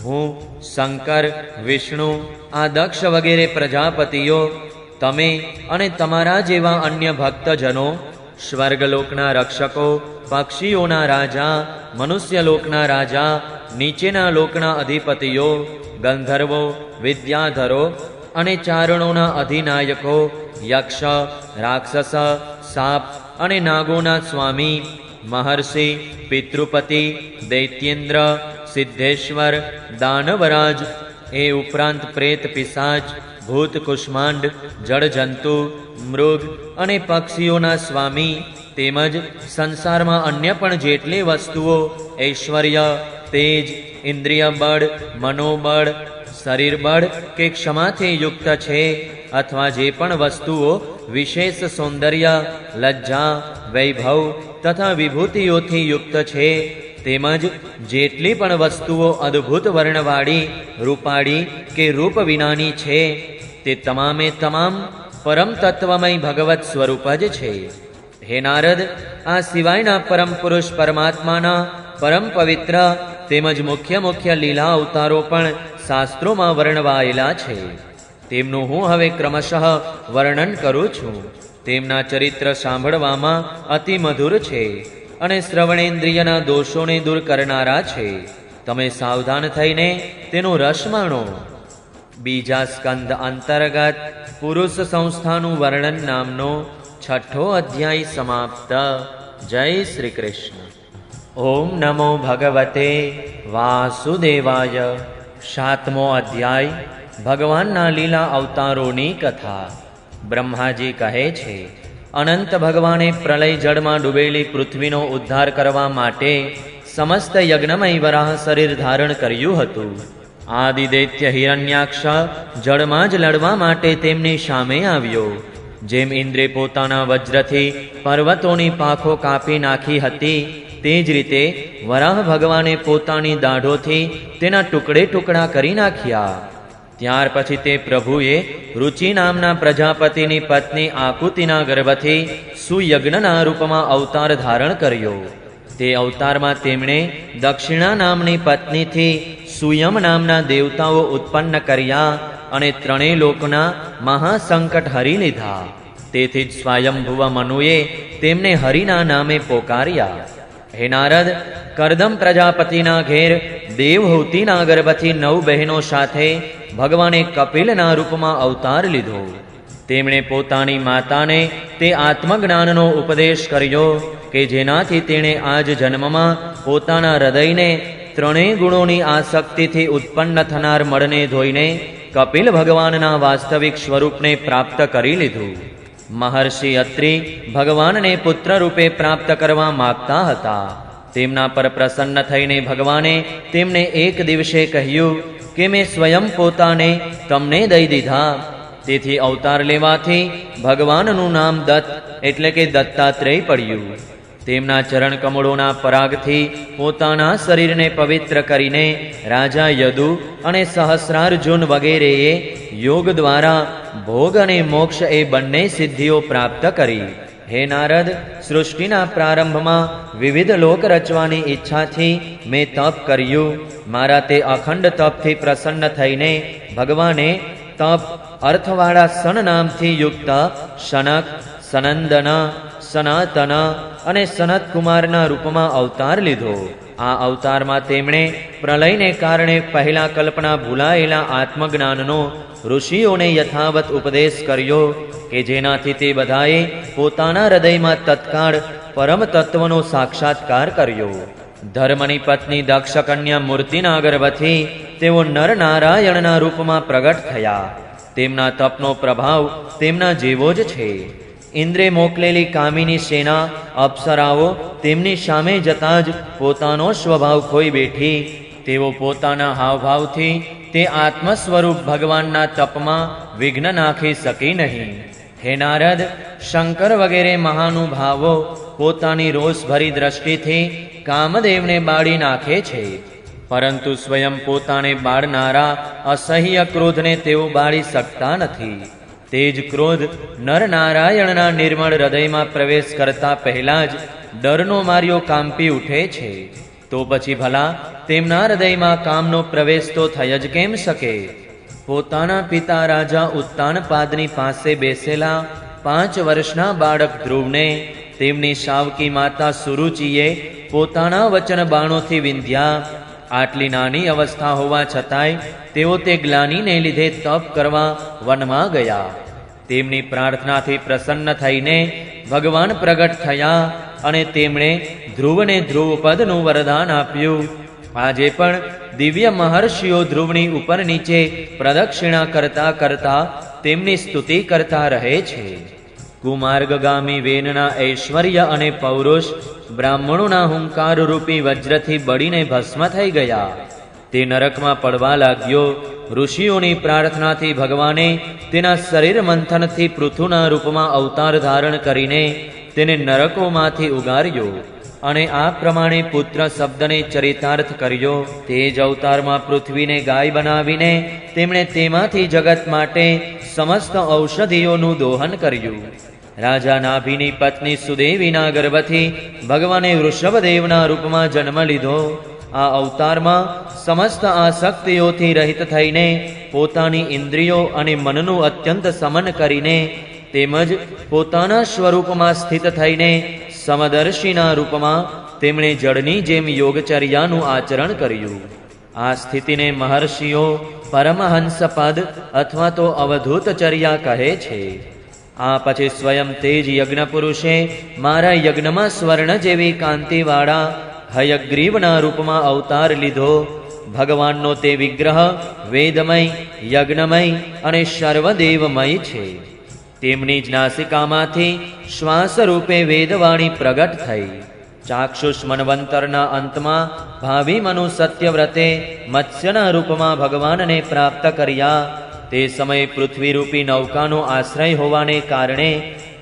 હું, શંકર, વિષ્ણુ, આ દક્ષ વગેરે પ્રજાપતિઓ, તમે અને તમારા જેવા અન્ય ભક્તજનો, સ્વર્ગલોકના રક્ષકો, પક્ષીઓના રાજા, મનુષ્યલોકના રાજા, નીચેના લોકના અધિપતિઓ, ગંધર્વો, વિદ્યાધરો અને ચારણોના અધિનાયકો, યક્ષ, રાક્ષસ, સાપ અને નાગોના સ્વામી, મહર્ષિ, પિતૃપતિ, દૈત્યેન્દ્ર, સિદ્ધેશ્વર, દાનવરાજ, એ ઉપરાંત પ્રેત, પિશાચ, ભૂત, કુષ્માંડ, જળજંતુ, મૃગ અને પક્ષીઓના સ્વામી, તેમજ સંસારમાં અન્ય પણ જેટલી વસ્તુઓ ઐશ્વર્ય, તેજ, ઇન્દ્રિય બળ, મનોબળ, શરીર બળ કે ક્ષમાથી યુક્ત છે, અથવા જે પણ વસ્તુઓ વિશેષ સૌંદર્ય, લજ્જા, વૈભવ તથા વિભૂતિઓથી યુક્ત છે, તેમજ જેટલી પણ વસ્તુઓ અદ્ભુત વર્ણવાળી, રૂપાળી કે રૂપ વિનાની છે, તે તમામે તમામ પરમ તત્વમય ભગવત સ્વરૂપ જ છે. હે નારદ, આ સિવાયના પરમ પુરુષ પરમાત્માના પરમ પવિત્ર તેમજ મુખ્ય મુખ્ય લીલા અવતારો પણ શાસ્ત્રોમાં વર્ણવાયેલા છે. તેમનું હું હવે ક્રમશઃ વર્ણન કરું છું. તેમના ચરિત્ર સાંભળવામાં અતિ મધુર છે અને શ્રવણેન્દ્રિયના દોષોને દૂર કરનારા છે. તમે સાવધાન થઈને તેનો રસ માણો. બીજા સ્કંદ અંતર્ગત પુરુષ સંસ્થાનું વર્ણન નામનો 6થો અધ્યાય સમાપ્ત. જય શ્રી કૃષ્ણ. ઓમ નમો ભગવતે વાસુદેવાય. 7મો અધ્યાય ભગવાનના લીલા અવતારોની કથા. બ્રહ્માજી કહે છે, અનંત ભગવાને પ્રલય જળમાં ડૂબેલી પૃથ્વીનો ઉદ્ધાર કરવા માટે સમસ્ત યજ્ઞમય વરાહ શરીર ધારણ કર્યું હતું. આદિદૈત્ય હિરણ્યાક્ષ જળમાં જ લડવા માટે તેમની સામે આવ્યો. જેમ ઇન્દ્રે પોતાના વજ્રથી પર્વતોની પાંખો કાપી નાખી હતી, તે જ રીતે વરાહ ભગવાને પોતાની દાઢોથી તેના ટુકડે ટુકડા કરી નાખ્યા. ત્યાર પછી તે પ્રભુએ રુચિ નામના પ્રજાપતિની પત્ની આકુતિના ગર્ભથી સુયજ્ઞના રૂપમાં અવતાર ધારણ કર્યો. તે અવતારમાં તેમણે દક્ષિણા નામની પત્નીથી સુયમ નામના દેવતાઓ ઉત્પન્ન કર્યા અને ત્રણેય લોકના મહાસંકટ હરી લીધા. તેથી જ સ્વયંભુવ મનુએ તેમને હરિના નામે પોકાર્યા. હે નારદ, કરદમ પ્રજાપતિના ઘેર દેવહૂતિના ગર્ભથી 9 બહેનો સાથે ભગવાને કપિલના રૂપમાં અવતાર લીધો. તેમણે પોતાની માતાને તે આત્મજ્ઞાનનો ઉપદેશ કર્યો કે જેનાથી તેણે આજ જન્મમાં પોતાના હૃદયને ત્રણેય ગુણોની આસક્તિથી ઉત્પન્ન થનાર મળને ધોઈને કપિલ ભગવાનના વાસ્તવિક સ્વરૂપને પ્રાપ્ત કરી લીધું. મહર્ષિ અત્રિ ભગવાનને પુત્ર રૂપે પ્રાપ્ત કરવા માગતા હતા. તેમના પર પ્રસન્ન થઈને ભગવાને તેમને એક દિવસે કહ્યું કે મેં સ્વયં પોતાને તમને દઈ દીધા. તેથી અવતાર લેવાથી ભગવાનનું નામ દત્ત એટલે કે દત્તાત્રેય પડ્યું. તેમના ચરણ કમળોના પરાગથી પોતાના શરીરને પવિત્ર કરીને રાજા યદુ અને સહસ્રાર્જુન વગેરેએ યોગ દ્વારા ભોગ અને મોક્ષ એ બંને સિદ્ધિઓ પ્રાપ્ત કરી. હે નારદ, સૃષ્ટિના પ્રારંભમાં વિવિધ લોક રચવાની ઈચ્છાથી મેં તપ કર્યું. મારા તે અખંડ તપથી પ્રસન્ન થઈને ભગવાને તપ અર્થવાળા સન નામથી યુક્ત સનક, સનંદન, સનાતન અને સનતકુમારના રૂપમાં અવતાર લીધો. આ અવતારમાં તેમણે પ્રલયને કારણે પહેલા કલ્પના ભૂલાયેલા આત્મજ્ઞાનનો ઋષિઓને યથાવત ઉપદેશ કર્યો કે જેનાથી તે બધાએ પોતાના હૃદયમાં તત્કાળ પરમ તત્વનો સાક્ષાત્કાર કર્યો. ધર્મની પત્ની દક્ષ કન્યા મૂર્તિના ગર્ભથી તેઓ નર નારાયણના રૂપમાં પ્રગટ થયા. તેમના તપનો પ્રભાવ તેમના જેવો જ છે. ઇન્દ્રે મોકલેલી કામિની સેના અપ્સરાઓ તેમની સામે જતા જ પોતાનો સ્વભાવ ખોઈ બેઠી. તેઓ પોતાના હાવભાવથી તે આત્મ સ્વરૂપ ભગવાનના તપમાં વિઘ્ન નાખી શકી નહીં. હે નારદ, શંકર વગેરે મહાનુભાવો પોતાની રોષભરી દ્રષ્ટિથી કામદેવને બાળી નાખે છે, પરંતુ સ્વયં પોતાને બાળનારા અસહ્ય ક્રોધને તેઓ બાળી શકતા નથી. તે જ ક્રોધ નર નારાયણના નિર્મળ હૃદયમાં પ્રવેશ કરતા પહેલા જ ડરનો માર્યો કાંપી ઉઠે છે. તો પછી ભલા તેમના હૃદયમાં કામનો પ્રવેશ તો થઈ જ કેમ શકે? પોતાના પિતા રાજા ઉત્તાનપાદની પાસે બેસેલા 5 વર્ષના બાળક ધ્રુવને તેમની સાવકી માતા સુરુચિએ પોતાના વચન બાણોથી વિંધ્યા. આટલી નાની અવસ્થા હોવા છતાંય તેઓ તે ગ્લાનીને લીધે તપ કરવા વનમાં ગયા. તેમની પ્રાર્થનાથી પ્રસન્ન થઈને ભગવાન પ્રગટ થયા અને તેમણે ધ્રુવને ધ્રુવપદનું વરદાન આપ્યું. આજે પણ દિવ્ય મહર્ષિઓ ધ્રુવની ઉપર નીચે પ્રદક્ષિણા કરતા કરતા તેમની સ્તુતિ કરતા રહે છે. કુમાર્ગગામી વેનના ઐશ્વર્ય અને પૌરુષ બ્રાહ્મણોના હુંકાર રૂપી વજ્રથી બળીને ભસ્મ થઈ ગયા. તે નરકમાં પડવા લાગ્યો. ઋષિઓની પ્રાર્થનાથી ભગવાને તેના શરીર મંથનથી પૃથુના રૂપમાં અવતાર ધારણ કરીને તેને નરકોમાંથી ઉગાર્યો અને આ પ્રમાણે પુત્ર શબ્દને ચરિતાર્થ કર્યો. તે જ અવતારમાં પૃથ્વીને ગાય બનાવીને તેમણે તેમાંથી જગત માટે સમસ્ત ઔષધિઓનું દોહન કર્યું. રાજા નાભીની પત્ની સુદેવીના ગર્ભથી ભગવાને વૃષભદેવના રૂપમાં જન્મ લીધો. આ અવતારમાં સમસ્ત આસક્તિઓથી રહિત થઈને પોતાની ઇન્દ્રિયો અને મનનું અત્યંત સમન કરીને તેમજ પોતાના સ્વરૂપમાં સ્થિત થઈને સમદર્શીના રૂપમાં તેમણે જળની જેમ યોગચર્યાનું આચરણ કર્યું. આ સ્થિતિને મહર્ષિઓ પરમહંસ પદ અથવા તો અવધૂતચર્યા કહે છે. આ પછી સ્વયં તેજ યજ્ઞ પુરુષે મારા યજ્ઞમાં સ્વર્ણ જેવી કાંતિવાળા હયગ્રીવના રૂપમાં અવતાર લીધો. ભગવાનનો તે વિગ્રહ વેદમય, યજ્ઞમય અને સર્વદેવમય છે. તેમની જ નાસિકામાંથી શ્વાસ રૂપે વેદવાણી પ્રગટ થઈ. ચાક્ષુષ મન્વંતરના અંતમાં ભાવિ મનુ સત્યવ્રતે મત્સ્યના રૂપમાં ભગવાનને પ્રાપ્ત કર્યા. તે સમયે પૃથ્વીરૂપી નૌકાનો આશ્રય હોવાને કારણે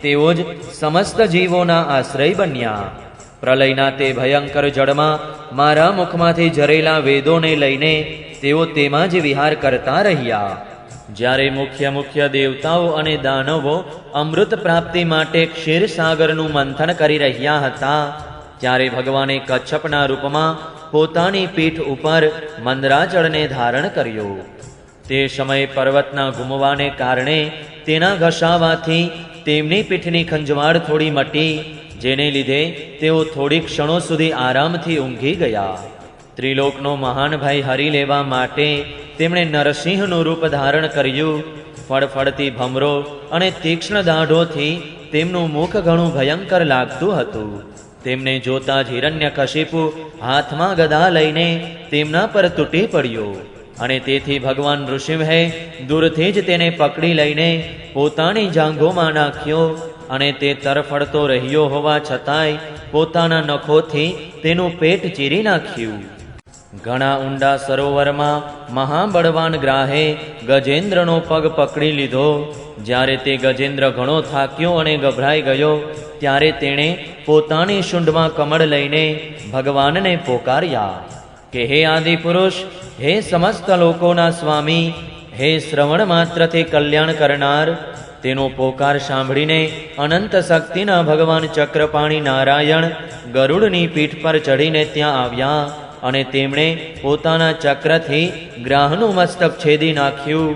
તેઓ જ સમસ્ત જીવોના આશ્રય બન્યા. પ્રલયના તે ભયંકર જળમાં મારા મુખમાંથી ઝરેલા વેદોને લઈને તેઓ તેમાં જ વિહાર કરતા રહ્યા. જ્યારે મુખ્ય દેવતાઓ અને દાનવો અમૃત પ્રાપ્તિ માટે ક્ષીરસાગરનું મંથન કરી રહ્યા હતા, ત્યારે ભગવાને કચ્છપના રૂપમાં પોતાની પીઠ ઉપર મંદરાચળને ધારણ કર્યો. તે સમયે પર્વતના ઘૂમવાને કારણે તેના ઘસાવાથી તેમની પીઠની ખંજવાળ થોડી મટી, જેને લીધે તેઓ થોડી ક્ષણો સુધી આરામથી ઊંઘી ગયા. ત્રિલોકનો મહાન ભાઈ હરી લેવા માટે તેમણે નરસિંહનું રૂપ ધારણ કર્યું. ફળફળતી ભમરો અને તીક્ષ્ણ દાઢોથી તેમનું મુખ ઘણું ભયંકર લાગતું હતું. તેમને જોતા જ હિરણ્યકશિપુ હાથમાં ગદા લઈને તેમના પર તૂટી પડ્યો અને તેથી ભગવાન નૃસિંહે દૂરથી જ તેને પકડી લઈને પોતાની જાંઘોમાં નાખ્યો અને તે તરફડતો રહ્યો હોવા છતાંય પોતાના નખોથી તેનું પેટ ચીરી નાખ્યું. ઘણા ઊંડા સરોવરમાં મહાબળવાન ગ્રાહે ગજેન્દ્રનો પગ પકડી લીધો. જ્યારે તે ગજેન્દ્ર ઘણો થાક્યો અને ગભરાઈ ગયો, ત્યારે તેણે પોતાની શુંઢમાં કમળ લઈને ભગવાનને પોકાર્યા કે હે આદિ પુરુષ, હે સમસ્ત લોકોના સ્વામી, હે શ્રવણ માત્રથી કલ્યાણ કરનાર. તેનો પોકાર સાંભળીને અનંત શક્તિના ભગવાન ચક્રપાણી નારાયણ ગરુડની પીઠ પર ચઢીને ત્યાં આવ્યા અને તેમણે પોતાના ચક્રથી ગ્રાહનું મસ્તક છેદી નાખ્યું.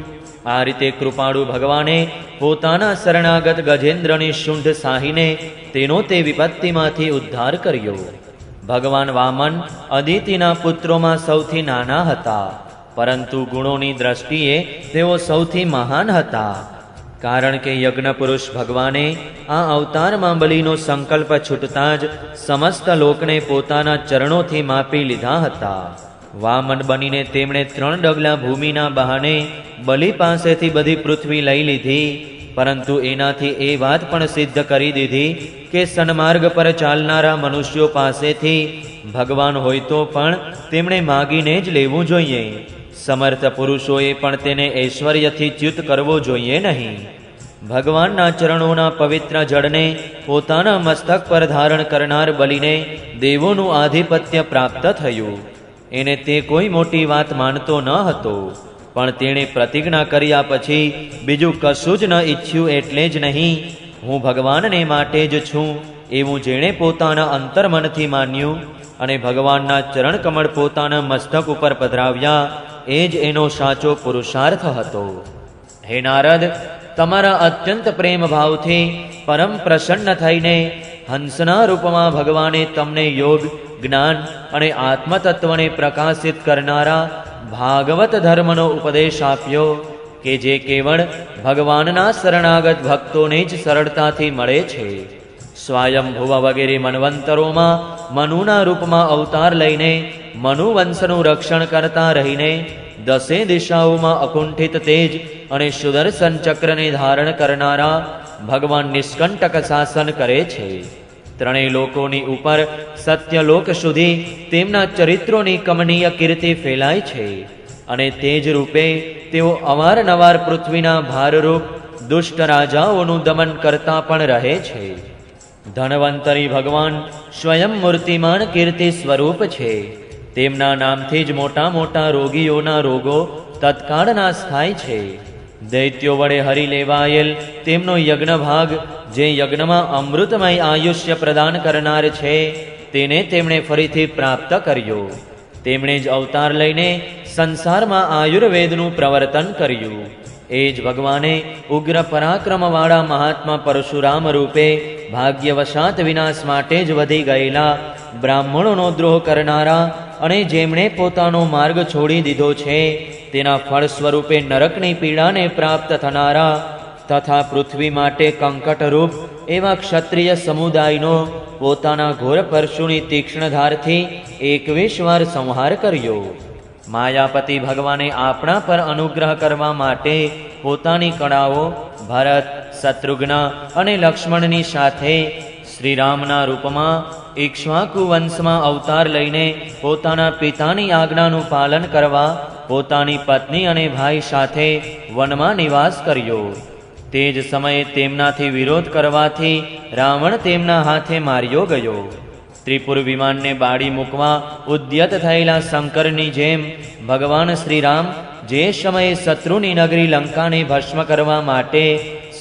આ રીતે કૃપાળુ ભગવાને પોતાના શરણાગત ગજેન્દ્રની શુંઢ સાહીને તેનો તે વિપત્તિમાંથી ઉદ્ધાર કર્યો. ભગવાન વામન અદિતિના પુત્રોમાં સૌથી નાના હતા, પરંતુ ગુણોની દ્રષ્ટિએ તેઓ સૌથી મહાન હતા. કારણ કે યજ્ઞ પુરુષ ભગવાને આ અવતારમાં બલિનો સંકલ્પ છૂટતા જ સમસ્ત લોકને પોતાના ચરણોથી માપી લીધા હતા. વામન બનીને તેમણે 3 ડગલા ભૂમિના બહાને બલિ પાસેથી બધી પૃથ્વી લઈ લીધી, પરંતુ એનાથી એ વાત પણ સિદ્ધ કરી દીધી કે સન્માર્ગ પર ચાલનારા મનુષ્યો પાસેથી ભગવાન હોય તો પણ તેમણે માગીને જ લેવું જોઈએ. સમર્થ પુરુષોએ પણ તેને ઐશ્વર્યથી ચ્યુત કરવો જોઈએ નહીં. ભગવાનના ચરણોના પવિત્ર જળને પોતાના મસ્તક પર ધારણ કરનાર બલિને દેવોનું આધિપત્ય પ્રાપ્ત થયું. એને તે કોઈ મોટી વાત માનતો ન હતો, પણ તેણે પ્રતિજ્ઞા કર્યા પછી બીજું કશું જ ન ઈચ્છ્યું. એટલે જ નહીં, હું ભગવાનને માટે જ છું એવું જેણે પોતાના અંતર્મનથી માન્યું અને ભગવાનના ચરણકમળ પોતાના મસ્તક ઉપર પધરાવ્યા, એ જ એનો સાચો પુરુષાર્થ હતો. હે નારદ, તમારા અત્યંત પ્રેમ ભાવથી પરમ પ્રસન્ન થઈને હંસના રૂપમાં ભગવાને તમને યોગ, જ્ઞાન અને આત્મતત્વને પ્રકાશિત કરનારા ભાગવત ધર્મનો ઉપદેશ આપ્યો કે જે કેવળ ભગવાનના શરણાગત ભક્તોને જ સરળતાથી મળે છે. સ્વયંભુવ વગેરે મન્વંતરોમાં મનુના રૂપમાં અવતાર લઈને મનુવંશનું રક્ષણ કરતા રહીને 10 દિશાઓમાં અકુંઠિત તેજ અને સુદર્શન ચક્રને ધારણ કરનારા ભગવાન નિષ્કંટક શાસન કરે છે. 3 લોકોની ઉપર સત્યલોક સુધી તેમના ચરિત્રોની કમનીય કીર્તિ ફેલાય છે અને તે જ રૂપે તેઓ અવારનવાર પૃથ્વીના ભારરૂપ દુષ્ટ રાજાઓનું દમન કરતા પણ રહે છે. ધન્વંતરી ભગવાન સ્વયં મૂર્તિમાન કીર્તિ સ્વરૂપ છે. તેમના નામથી જ મોટા મોટા રોગીઓના રોગો તત્કાળ નાશ થાય છે. દૈત્યો વડે હરી લેવાયેલ તેમનો યજ્ઞ ભાગ, જે યજ્ઞમાં અમૃતમય આયુષ્ય પ્રદાન કરનાર છે, તેને તેમણે ફરીથી પ્રાપ્ત કર્યો. તેમણે જ અવતાર લઈને સંસારમાં આયુર્વેદનું પ્રવર્તન કર્યું. એ જ ભગવાને ઉગ્ર પરાક્રમવાળા મહાત્મા પરશુરામ રૂપે ભાગ્યવશાત વિનાશ માટે જ વધી ગયેલા બ્રાહ્મણોનો દ્રોહ કરનારા અને જેમણે પોતાનો માર્ગ છોડી દીધો છે તેના ફળ સ્વરૂપે નરકની પીડાને પ્રાપ્ત થનારા તથા પૃથ્વી માટે કંકટરૂપ એવા ક્ષત્રિય સમુદાયનો પોતાના ઘોર પરશુની તીક્ષ્ણ ધારથી 21 વાર સંહાર કર્યો. માયાપતિ ભગવાને આપણા પર અનુગ્રહ કરવા માટે પોતાની કળાઓ ભરત, શત્રુઘ્ન અને લક્ષ્મણની સાથે શ્રીરામના રૂપમાં ઇક્ષ્વાકુ વંશમાં અવતાર લઈને પોતાના પિતાની આજ્ઞાનું પાલન કરવા પોતાની પત્ની અને ભાઈ સાથે વનમાં નિવાસ કર્યો. તે જ સમયે તેમનાથી વિરોધ કરવાથી રાવણ તેમના હાથે માર્યો ગયો. ત્રિપુર વિમાનને બાળી મૂકવા ઉદ્યત થયેલા શંકરની જેમ ભગવાન શ્રીરામ જે સમયે શત્રુની નગરી લંકાને ભસ્મ કરવા માટે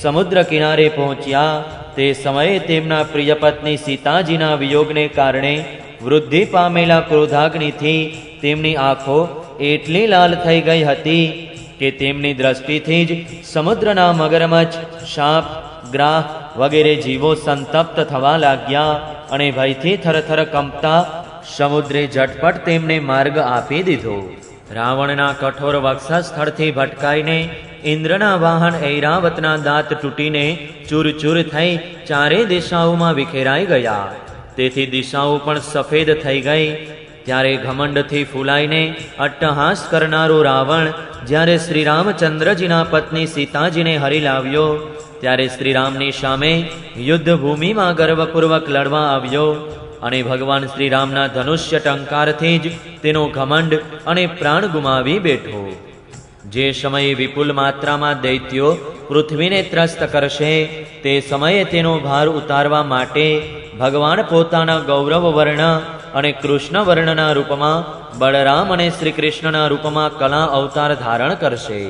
સમુદ્ર કિનારે પહોંચ્યા તે સમયે તેમના પ્રિય પત્ની સીતાજીના વિયોગને કારણે વૃદ્ધિ પામેલા ક્રોધાગ્નિથી તેમની આંખો એટલી લાલ થઈ ગઈ હતી કે તેમની દ્રષ્ટિથી જ સમુદ્રના મગરમચ્છ, સાપ, ગ્રાહ વગેરે જીવો સંતપ્ત થવા લાગ્યા અને ભયથી થરથર કંપતા સમુદ્રે ઝટપટ તેમને માર્ગ આપી દીધો. રાવણના કઠોર વક્ષસ્થળથી ભટકાઈને ઇન્દ્રના વાહન ઐરાવતના દાંત તૂટીને ચૂરચૂર થઈ ચારે દિશાઓમાં વિખેરાઈ ગયા. તેથી દિશાઓ પણ સફેદ થઈ ગઈ. ત્યારે ઘમંડથી ફૂલાઈને અટ્ટહાસ કરનારો રાવણ જ્યારે શ્રીરામચંદ્રજીના પત્ની સીતાજીને હરી લાવ્યો ત્યારે શ્રીરામની સામે યુદ્ધ ભૂમિમાં ગર્વપૂર્વક લડવા આવ્યો અને ભગવાન શ્રીરામના ધનુષ્ય ટંકારથી જ તેનો ઘમંડ અને પ્રાણ ગુમાવી બેઠો. જે સમયે વિપુલ માત્રામાં દૈત્યો પૃથ્વીને ત્રસ્ત કરશે તે સમયે તેનો ભાર ઉતારવા માટે ભગવાન પોતાના ગૌરવ વર્ણ અને કૃષ્ણ વર્ણના રૂપમાં બળરામ અને શ્રી કૃષ્ણના રૂપમાં કલા અવતાર ધારણ કરશે.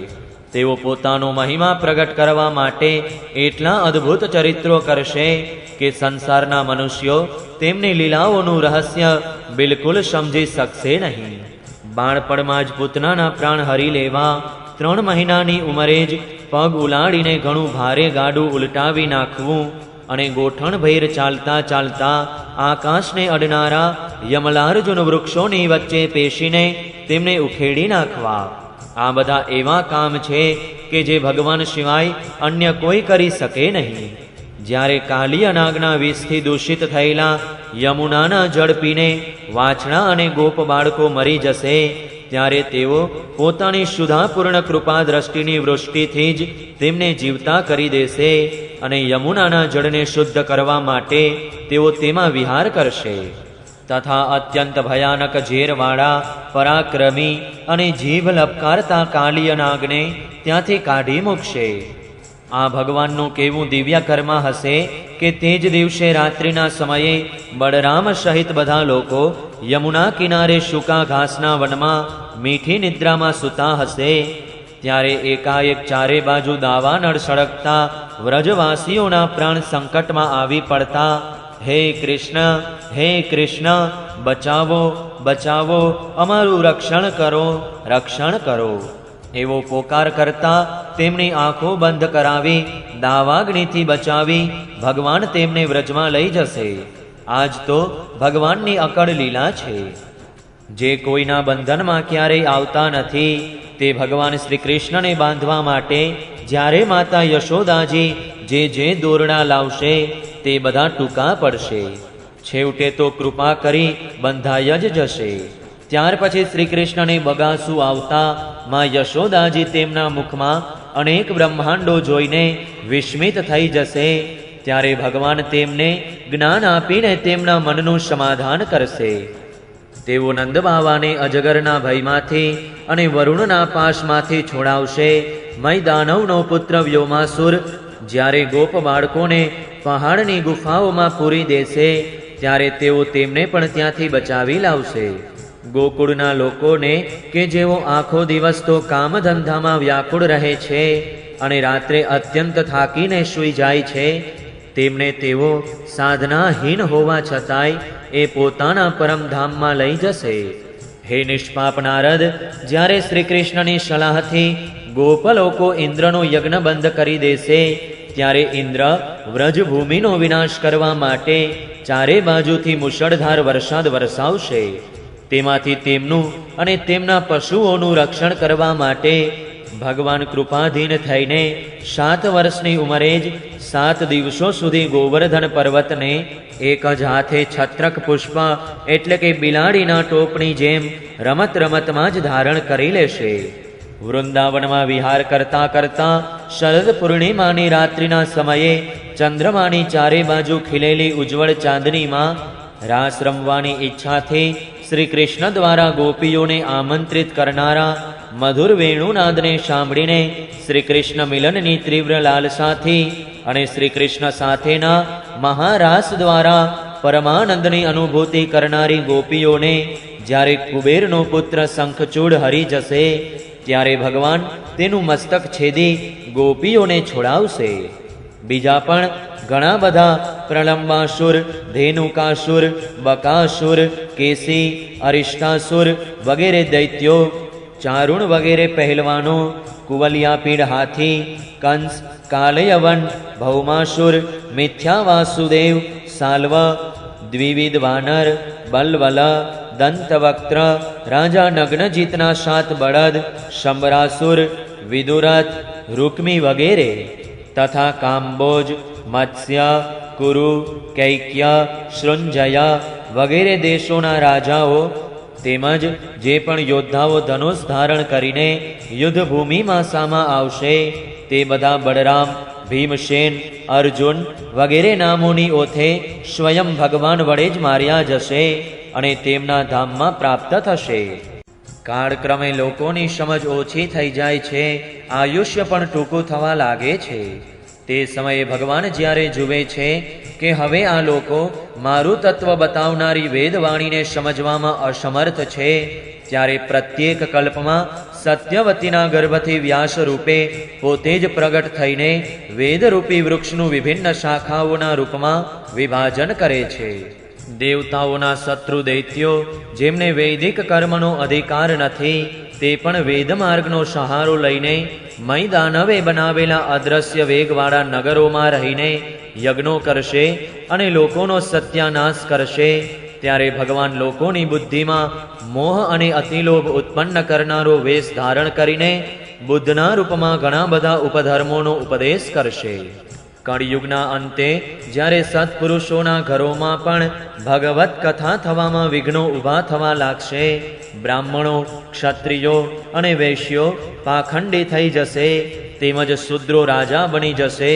તેઓ પોતાનો મહિમા પ્રગટ કરવા માટે એટલા અદ્ભુત ચરિત્રો કરશે કે સંસારના મનુષ્યો તેમની લીલાઓનું રહસ્ય બિલકુલ સમજી શકશે નહીં. બાળપણમાં જ પૂતનાના પ્રાણ હરી લેવા 3 મહિનાની ઉંમરે જ પગ ઉલાડીને ઘણું ભારે ગાડું ઉલટાવી નાખવું અને ગોઠણભેર ચાલતા ચાલતા આકાશને અડનારા યમલાર્જુન વૃક્ષોની વચ્ચે પેશીને તેમને ઉખેડી નાખવા, આ બધા એવા કામ છે કે જે ભગવાન સિવાય અન્ય કોઈ કરી શકે નહીં. જ્યારે કાલિય નાગના વિષથી દૂષિત થયેલા યમુનાના જળ પીને વાછડા અને ગોપ બાળકો મરી જશે ત્યારે તેઓ પોતાની સુધાપૂર્ણ કૃપા દ્રષ્ટિની વૃષ્ટિથી જ તેમને જીવતા કરી દેશે અને યમુનાના જળને શુદ્ધ કરવા માટે તેઓ તેમાં વિહાર કરશે તથા અત્યંત ભયાનક ઝેરવાળા પરાક્રમી અને જીભ લપકારતા કાલિય નાગને ત્યાંથી કાઢી મૂકશે. આ ભગવાનનું કેવું દિવ્ય કર્મ હશે કે તે જ દિવસે રાત્રિના સમયે બળરામ સહિત બધા લોકો યમુના કિનારે સૂકા ઘાસના વનમાં મીઠી નિદ્રામાં સૂતા હશે. ત્યારે એકાએક ચારે બાજુ દાવાનળ સળગતા વ્રજવાસીઓના પ્રાણ સંકટમાં આવી પડતા હે કૃષ્ણ, હે કૃષ્ણ, બચાવો, બચાવો, અમારું રક્ષણ કરો, રક્ષણ કરો એવો પોકાર કરતા તેમની આંખો બંધ કરાવી દાવાગ્નિથી બચાવી ભગવાન તેમને વ્રજમાં લઈ જશે. આજ તો ભગવાનની અકળ લીલા છે. જે કોઈના બંધનમાં ક્યારેય આવતા નથી તે ભગવાન શ્રી કૃષ્ણને બાંધવા માટે જ્યારે માતા યશોદાજી જે દોરડા લાવશે તે બધા ટૂંકા પડશે. છેવટે તો કૃપા કરી બંધાઈ જ જશે. ત્યાર પછી શ્રી કૃષ્ણને બગાસું આવતા માં યશોદાજી તેમના મુખમાં અનેક બ્રહ્માંડો જોઈને વિસ્મિત થઈ જશે. ત્યારે ભગવાન તેમને જ્ઞાન આપીને તેમના મનનું સમાધાન કરશે. તેઓ નંદ બાવાને અજગરના ભયમાંથી અને વરુણના પાશમાંથી છોડાવશે. મય દાનવનો પુત્ર વ્યોમાસુર જ્યારે ગોપ બાળકોને પહાડની ગુફાઓમાં પૂરી દેશે ત્યારે તેઓ તેમને પણ ત્યાંથી બચાવી લાવશે. ગોકુળના લોકોને કે જેઓ આખો દિવસ તો કામધંધામાં વ્યાકુળ રહે છે અને રાત્રે અત્યંત થાકીને સૂઈ જાય છે તેમને તેઓ સાધનાહીન હોવા છતાંય એ પોતાના પરમધામમાં લઈ જશે. હે નિષ્પાપ નારદ, જ્યારે શ્રી કૃષ્ણની સલાહથી ગોપલોકો ઇન્દ્રનો યજ્ઞ બંધ કરી દેશે, ત્યારે ઇન્દ્ર વ્રજભૂમિનો વિનાશ કરવા માટે ચારે બાજુથી મુશળધાર વરસાદ વરસાવશે. તેમાંથી તેમનું અને તેમના પશુઓનું રક્ષણ કરવા માટે ભગવાન કૃપાધીન થઈને 7 વર્ષની ઉંમરે જ 7 દિવસો સુધી ગોવર્ધન પર્વતને એક જ હાથે છત્રક પુષ્પ એટલે કે બિલાડીના ટોપની જેમ રમત રમતમાં જ ધારણ કરી લેશે. વૃંદાવનમાં વિહાર કરતા કરતા શરદ પૂર્ણિમાની રાત્રિના સમયે ચંદ્રમાની ચારે બાજુ ખીલેલી ઉજ્જવળ ચાંદનીમાં રાસ રમવાની ઈચ્છાથી શ્રી કૃષ્ણ દ્વારા ગોપીઓને આમંત્રિત કરનારા મધુર વેણુનાદને સાંભળીને શ્રી કૃષ્ણ મિલનની તીવ્ર લાલસાથી અને શ્રી કૃષ્ણ સાથેના મહારાસ દ્વારા પરમાનંદની અનુભૂતિ કરનારી ગોપીઓને જ્યારે કુબેરનો પુત્ર શંખચૂડ હરી જશે, ત્યારે ભગવાન તેનું મસ્તક છેદી ગોપીઓને છોડાવશે. બીજા પણ ઘણા બધા પ્રલંબાસુર, ધેનુકાસુર, બકાસુર, કેસી, અરિષ્ટાસુર વગેરે દૈત્યો, ચારુણ વગેરે પહેલવાનો, કુવલિયાપીડ હાથી, કંસ, કાલયવન, ભૌમાસુર, મિથ્યા વાસુદેવ, સાલ્વ, દ્વિવિધ વાનર, બલવલ, દંતવક્ત્ર, રાજા નગ્નજીતના 7 બળદ, શંબરાસુર, વિદુરથ, રૂક્મી વગેરે તથા કામ્બોજ, મત્સ્ય, કુરુ, કૈક્ય, શૃંજય વગેરે દેશોના રાજાઓ તેમજ જે પણ યોદ્ધાઓ ધનુષ ધારણ કરીને યુદ્ધભૂમિમાં સામા આવશે, તે બધા બળરામ, ભીમસેન, અર્જુન વગેરે નામોની ઓથે સ્વયં ભગવાન વડે જ માર્યા જશે અને તેમના ધામમાં પ્રાપ્ત થશે. કાળક્રમે લોકોની સમજ ઓછી થઈ જાય છે, આયુષ્ય પણ ટૂંકું થવા લાગે છે. તે સમયે ભગવાન જ્યારે જુએ છે કે હવે આ લોકો મારું તત્વ બતાવનારી વેદવાણીને સમજવામાં અસમર્થ છે, ત્યારે પ્રત્યેક કલ્પમાં સત્યવતીના ગર્ભથી વ્યાસ રૂપે પોતે જ પ્રગટ થઈને વેદરૂપી વૃક્ષનું વિભિન્ન શાખાઓના રૂપમાં વિભાજન કરે છે. દેવતાઓના શત્રુ દૈત્યો, જેમને વૈદિક કર્મનો અધિકાર નથી, તે પણ વેદમાર્ગનો સહારો લઈને મય દાનવે બનાવેલા અદ્રશ્ય વેગવાળા નગરોમાં રહીને યજ્ઞો કરશે અને લોકોનો સત્યાનાશ કરશે. ત્યારે ભગવાન લોકોની બુદ્ધિમાં મોહ અને અતિલોભ ઉત્પન્ન કરનારો વેશ ધારણ કરીને બુદ્ધના રૂપમાં ઘણા બધા ઉપધર્મોનો ઉપદેશ કરશે. કળિયુગના અંતે જ્યારે સત્પુરુષોના ઘરોમાં પણ ભગવત કથા થવામાં વિઘ્નો ઊભા થવા લાગશે, બ્રાહ્મણો, ક્ષત્રિયો અને વૈશ્યો પાખંડી થઈ જશે, તેમજ શૂદ્રો રાજા બની જશે,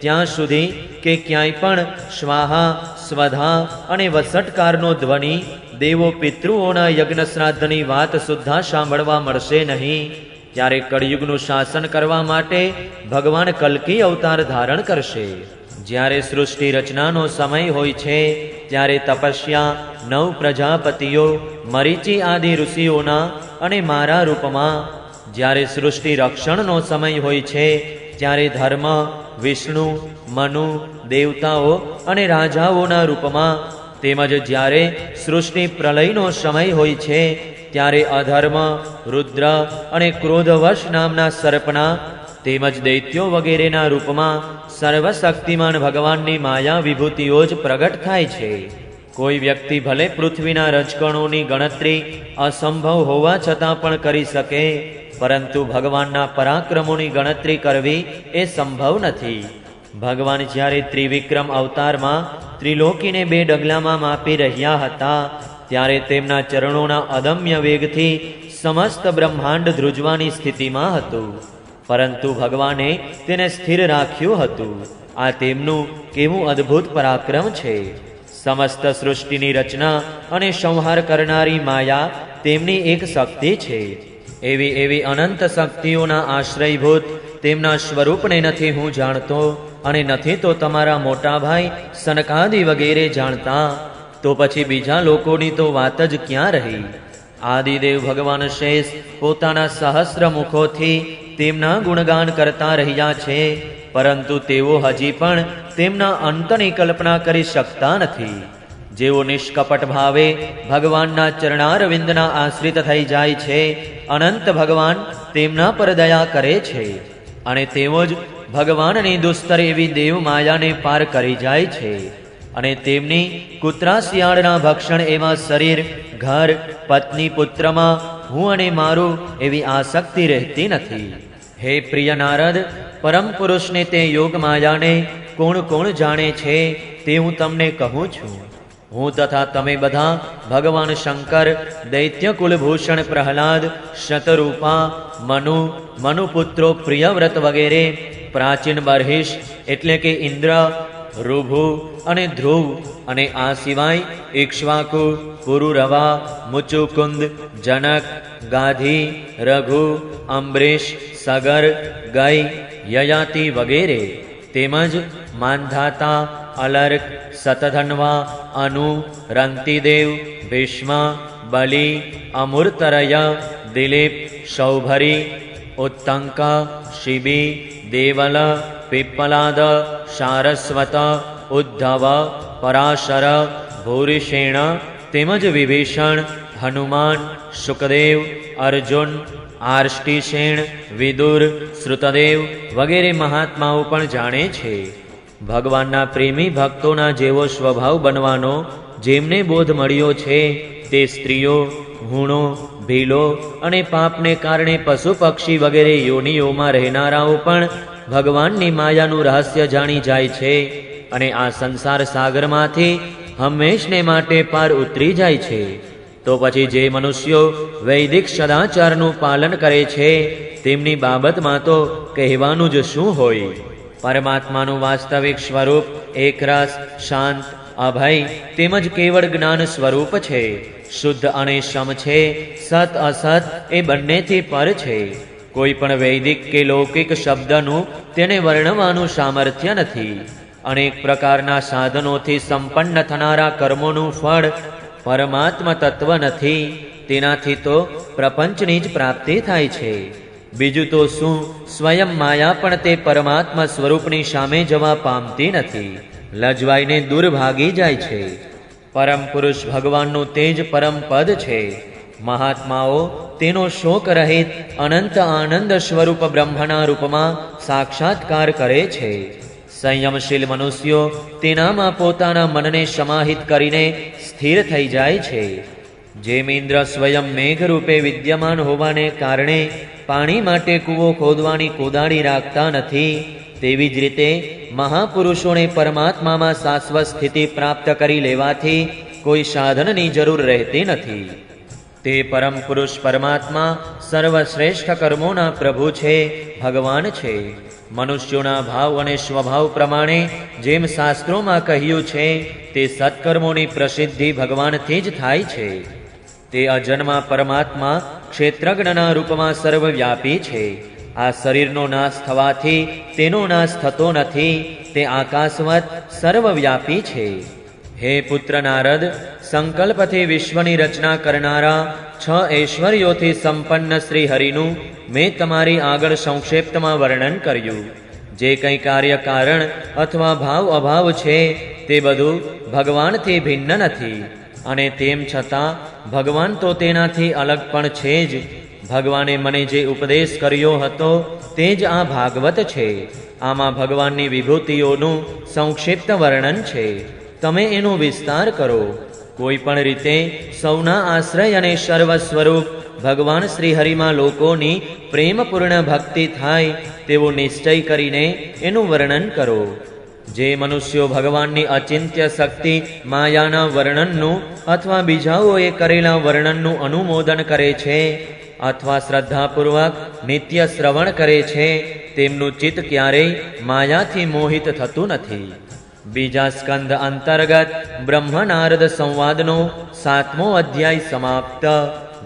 ત્યાં સુધી કે ક્યાંય પણ સ્વાહા, સ્વધા અને વસટકારનો ધ્વનિ દેવો પિતૃઓના યજ્ઞ શ્રાદ્ધની વાત સુદ્ધા સાંભળવા મળશે નહીં. ત્યારે કળિયુગનું શાસન કરવા માટે ભગવાન કલ્કી અવતાર ધારણ કરશે. જ્યારે સૃષ્ટિ રચનાનો સમય હોય છે, ત્યારે તપસ્યા 9 પ્રજાપતિઓ, મરીચી આદિ ઋષિઓના અને મારા રૂપમાં, જ્યારે સૃષ્ટિ રક્ષણનો સમય હોય છે, ત્યારે ધર્મ, વિષ્ણુ, મનુ, દેવતાઓ અને રાજાઓના રૂપમાં, તેમજ જ્યારે સૃષ્ટિ પ્રલયનો સમય હોય છે, ત્યારે અધર્મ, રુદ્ર અને ક્રોધવશ નામના સર્પના તેમજ દૈત્યો વગેરેના રૂપમાં સર્વશક્તિમાન ભગવાનની માયા વિભૂતિઓ જ પ્રગટ થાય છે. કોઈ વ્યક્તિ ભલે પૃથ્વીના રજકણોની ગણતરી અસંભવ હોવા છતાં પણ કરી શકે, પરંતુ ભગવાનના પરાક્રમોની ગણતરી કરવી એ સંભવ નથી. ભગવાન જ્યારે ત્રિવિક્રમ અવતારમાં ત્રિલોકીને 2 ડગલામાં માપી રહ્યા હતા, ત્યારે તેમના ચરણોના અદમ્ય વેગથી સમસ્ત બ્રહ્માંડ ધ્રુજવાની સ્થિતિમાં હતું, પરંતુ ભગવાને તેને સ્થિર રાખ્યું હતું. આ તેમનું કેવું અદ્ભુત પરાક્રમ છે! સમસ્ત સૃષ્ટિની રચના અને સંહાર કરનારી માયા તેમની એક શક્તિ છે. એવી અનંત શક્તિઓના આશ્રયભૂત તેમના સ્વરૂપને નથી હું જાણતો, અને નથી તો તમારા મોટા ભાઈ સનકાદિ વગેરે જાણતા, તો પછી બીજા લોકોની તો વાત જ ક્યાં રહી. આદિદેવ ભગવાન શેષ પોતાના સહસ્ર મુખોથી તેમના ગુણગાન કરતા રહ્યા છે, પરંતુ તેઓ હજી પણ તેમના અંતની કલ્પના કરી શકતા નથી. જેઓ નિષ્કપટ ભાવે ભગવાનના ચરણારવિંદના આશ્રિત થઈ જાય છે, અનંત ભગવાન તેમના પર દયા કરે છે, અને તેઓ જ ભગવાનની દુસ્તર એવી દેવ માયાને પાર કરી જાય છે, અને તેમની કૂતરા શિયાળના ભક્ષણ એવા શરીર, ઘર, પત્ની, પુત્રમાં હું અને મારું એવી આસક્તિ રહેતી નથી. હે પ્રિય નારદ, પરમ પુરુષને તે યોગ માયાને કોણ કોણ જાણે છે તે હું તમને કહું છું. હું તથા તમે બધા ભગવાન શંકર, દૈત્ય કુલભૂષણ પ્રહલાદ, શતરૂપા, મનુપુત્રો પ્રિયવ્રત વગેરે, પ્રાચીન બર્હિષ એટલે કે ઇન્દ્ર, ઋભુ અને ધ્રુવ, અને આ સિવાય ઇક્ષ્વાકુ, પુરુરવા, મુચુકુંદ, જનક, ગાધી, રઘુ, અંબરીશ, સગર, ગય, યયાતિ વગેરે, તેમજ માંધાતા, અલર્ક, સતધન્વા, અનુ, રંતિદેવ, ભીષ્મ, બલિ, અમૃતરય, દિલીપ, સૌભરી, ઉત્તંક, શિબી, દેવલ, પીપ્પલાદ, સારસ્વત, ઉદ્ધવ, પરાશર, ભૂરિષેણ, તેમજ વિભીષણ, હનુમાન, શુકદેવ, અર્જુન, આર્ષ્ટિશેણ, વિદુર, શ્રુતદેવ વગેરે મહાત્માઓ પણ જાણે છે. ભગવાનના પ્રેમી ભક્તોના જેવો સ્વભાવ બનવાનો જેમને બોધ મળ્યો છે તે સ્ત્રીઓ, હુણો, ભીલો અને પાપને કારણે પશુ પક્ષી વગેરે યોનિઓમાં રહેનારાઓ પણ ભગવાનની માયાનું રહસ્ય જાણી જાય છે, અને આ સંસાર સાગરમાંથી હંમેશને માટે પાર ઉતરી જાય છે. તો પછી જે મનુષ્યો વૈદિક સદાચારનું પાલન કરે છે તેમની બાબતમાં તો કહેવાનું જ શું હોય. પરમાત્માનું વાસ્તવિક સ્વરૂપ એકરસ, શાંત, અભય તેમજ કેવળ જ્ઞાન સ્વરૂપ છે. શુદ્ધ અને સમ છે. સત અસત એ બંનેથી પર છે. કોઈ પણ વૈદિક કે લૌકિક શબ્દનું તેને વર્ણવાનું સામર્થ્ય નથી. અનેક પ્રકારના સાધનોથી સંપન્ન થનારા કર્મોનું ફળ પરમાત્મા તત્વ નથી. તેનાથી તો પ્રપંચની જ પ્રાપ્તિ થાય છે. બીજું તો શું, સ્વયં માયા પણ તે પરમાત્મા સ્વરૂપની સામે જવા પામતી નથી, લજવાઈને દૂર ભાગી જાય છે. પરમ પુરુષ ભગવાનનું તેજ પરમ પદ છે. મહાત્માઓ તેનો શોક રહિત અનંત આનંદ સ્વરૂપ બ્રહ્મના રૂપમાં સાક્ષાત્કાર કરે છે. સંયમશીલ મનુષ્યો તેનામાં પોતાના મનને સમાહિત કરીને સ્થિર થઈ જાય છે. જેમ ઇન્દ્ર સ્વયં મેઘ રૂપે વિદ્યમાન હોવાને કારણે પાણી માટે કૂવો ખોદવાની કોદાળી રાખતા નથી, તેવી જ રીતે મહાપુરુષોને પરમાત્મામાં શાશ્વત સ્થિતિ પ્રાપ્ત કરી લેવાથી કોઈ સાધનની જરૂર રહેતી નથી. તે પરમ પુરુષ પરમાત્મા સર્વશ્રેષ્ઠ કર્મોના પ્રભુ છે, ભગવાન છે. મનુષ્યોના ભાવ અને સ્વભાવ પ્રમાણે જેમ શાસ્ત્રોમાં કહ્યું છે તે સત્કર્મોની પ્રસિદ્ધિ ભગવાનથી જ થાય છે. તે અજન્મા પરમાત્મા ક્ષેત્રજ્ઞના રૂપમાં સર્વવ્યાપી છે. આ શરીરનો નાશ થવાથી તેનો નાશ થતો નથી. તે આકાશવત સર્વવ્યાપી છે. હે પુત્ર નારદ, સંકલ્પથી વિશ્વની રચના કરનારા 6 ઐશ્વર્યોથી સંપન્ન શ્રી હરિનું મેં તમારી આગળ સંક્ષેપ્તમાં વર્ણન કર્યું. જે કંઈ કાર્ય કારણ અથવા ભાવ અભાવ છે તે બધું ભગવાનથી ભિન્ન નથી, અને તેમ છતાં ભગવાન તો તેનાથી અલગ પણ છે જ. ભગવાને મને જે ઉપદેશ કર્યો હતો તે જ આ ભાગવત છે. આમાં ભગવાનની વિભૂતિઓનું સંક્ષિપ્ત વર્ણન છે. તમે એનો વિસ્તાર કરો. કોઈ પણ રીતે સૌના આશ્રય અને સર્વ સ્વરૂપ ભગવાન શ્રી હરિમાં લોકોની પ્રેમપૂર્ણ ભક્તિ થાય તેવો નિશ્ચય કરીને એનું વર્ણન કરો. જે મનુષ્યો ભગવાનની અચિંત્ય શક્તિ માયાના વર્ણનનું અથવા બીજાઓએ કરેલા વર્ણનનું અનુમોદન કરે છે અથવા શ્રદ્ધાપૂર્વક નિત્ય શ્રવણ કરે છે તેમનું ચિત્ત ક્યારેય માયાથી મોહિત થતું નથી. બીજા સ્કંદ અંતર્ગત બ્રહ્મનારદ સંવાદનો 7મો અધ્યાય સમાપ્ત.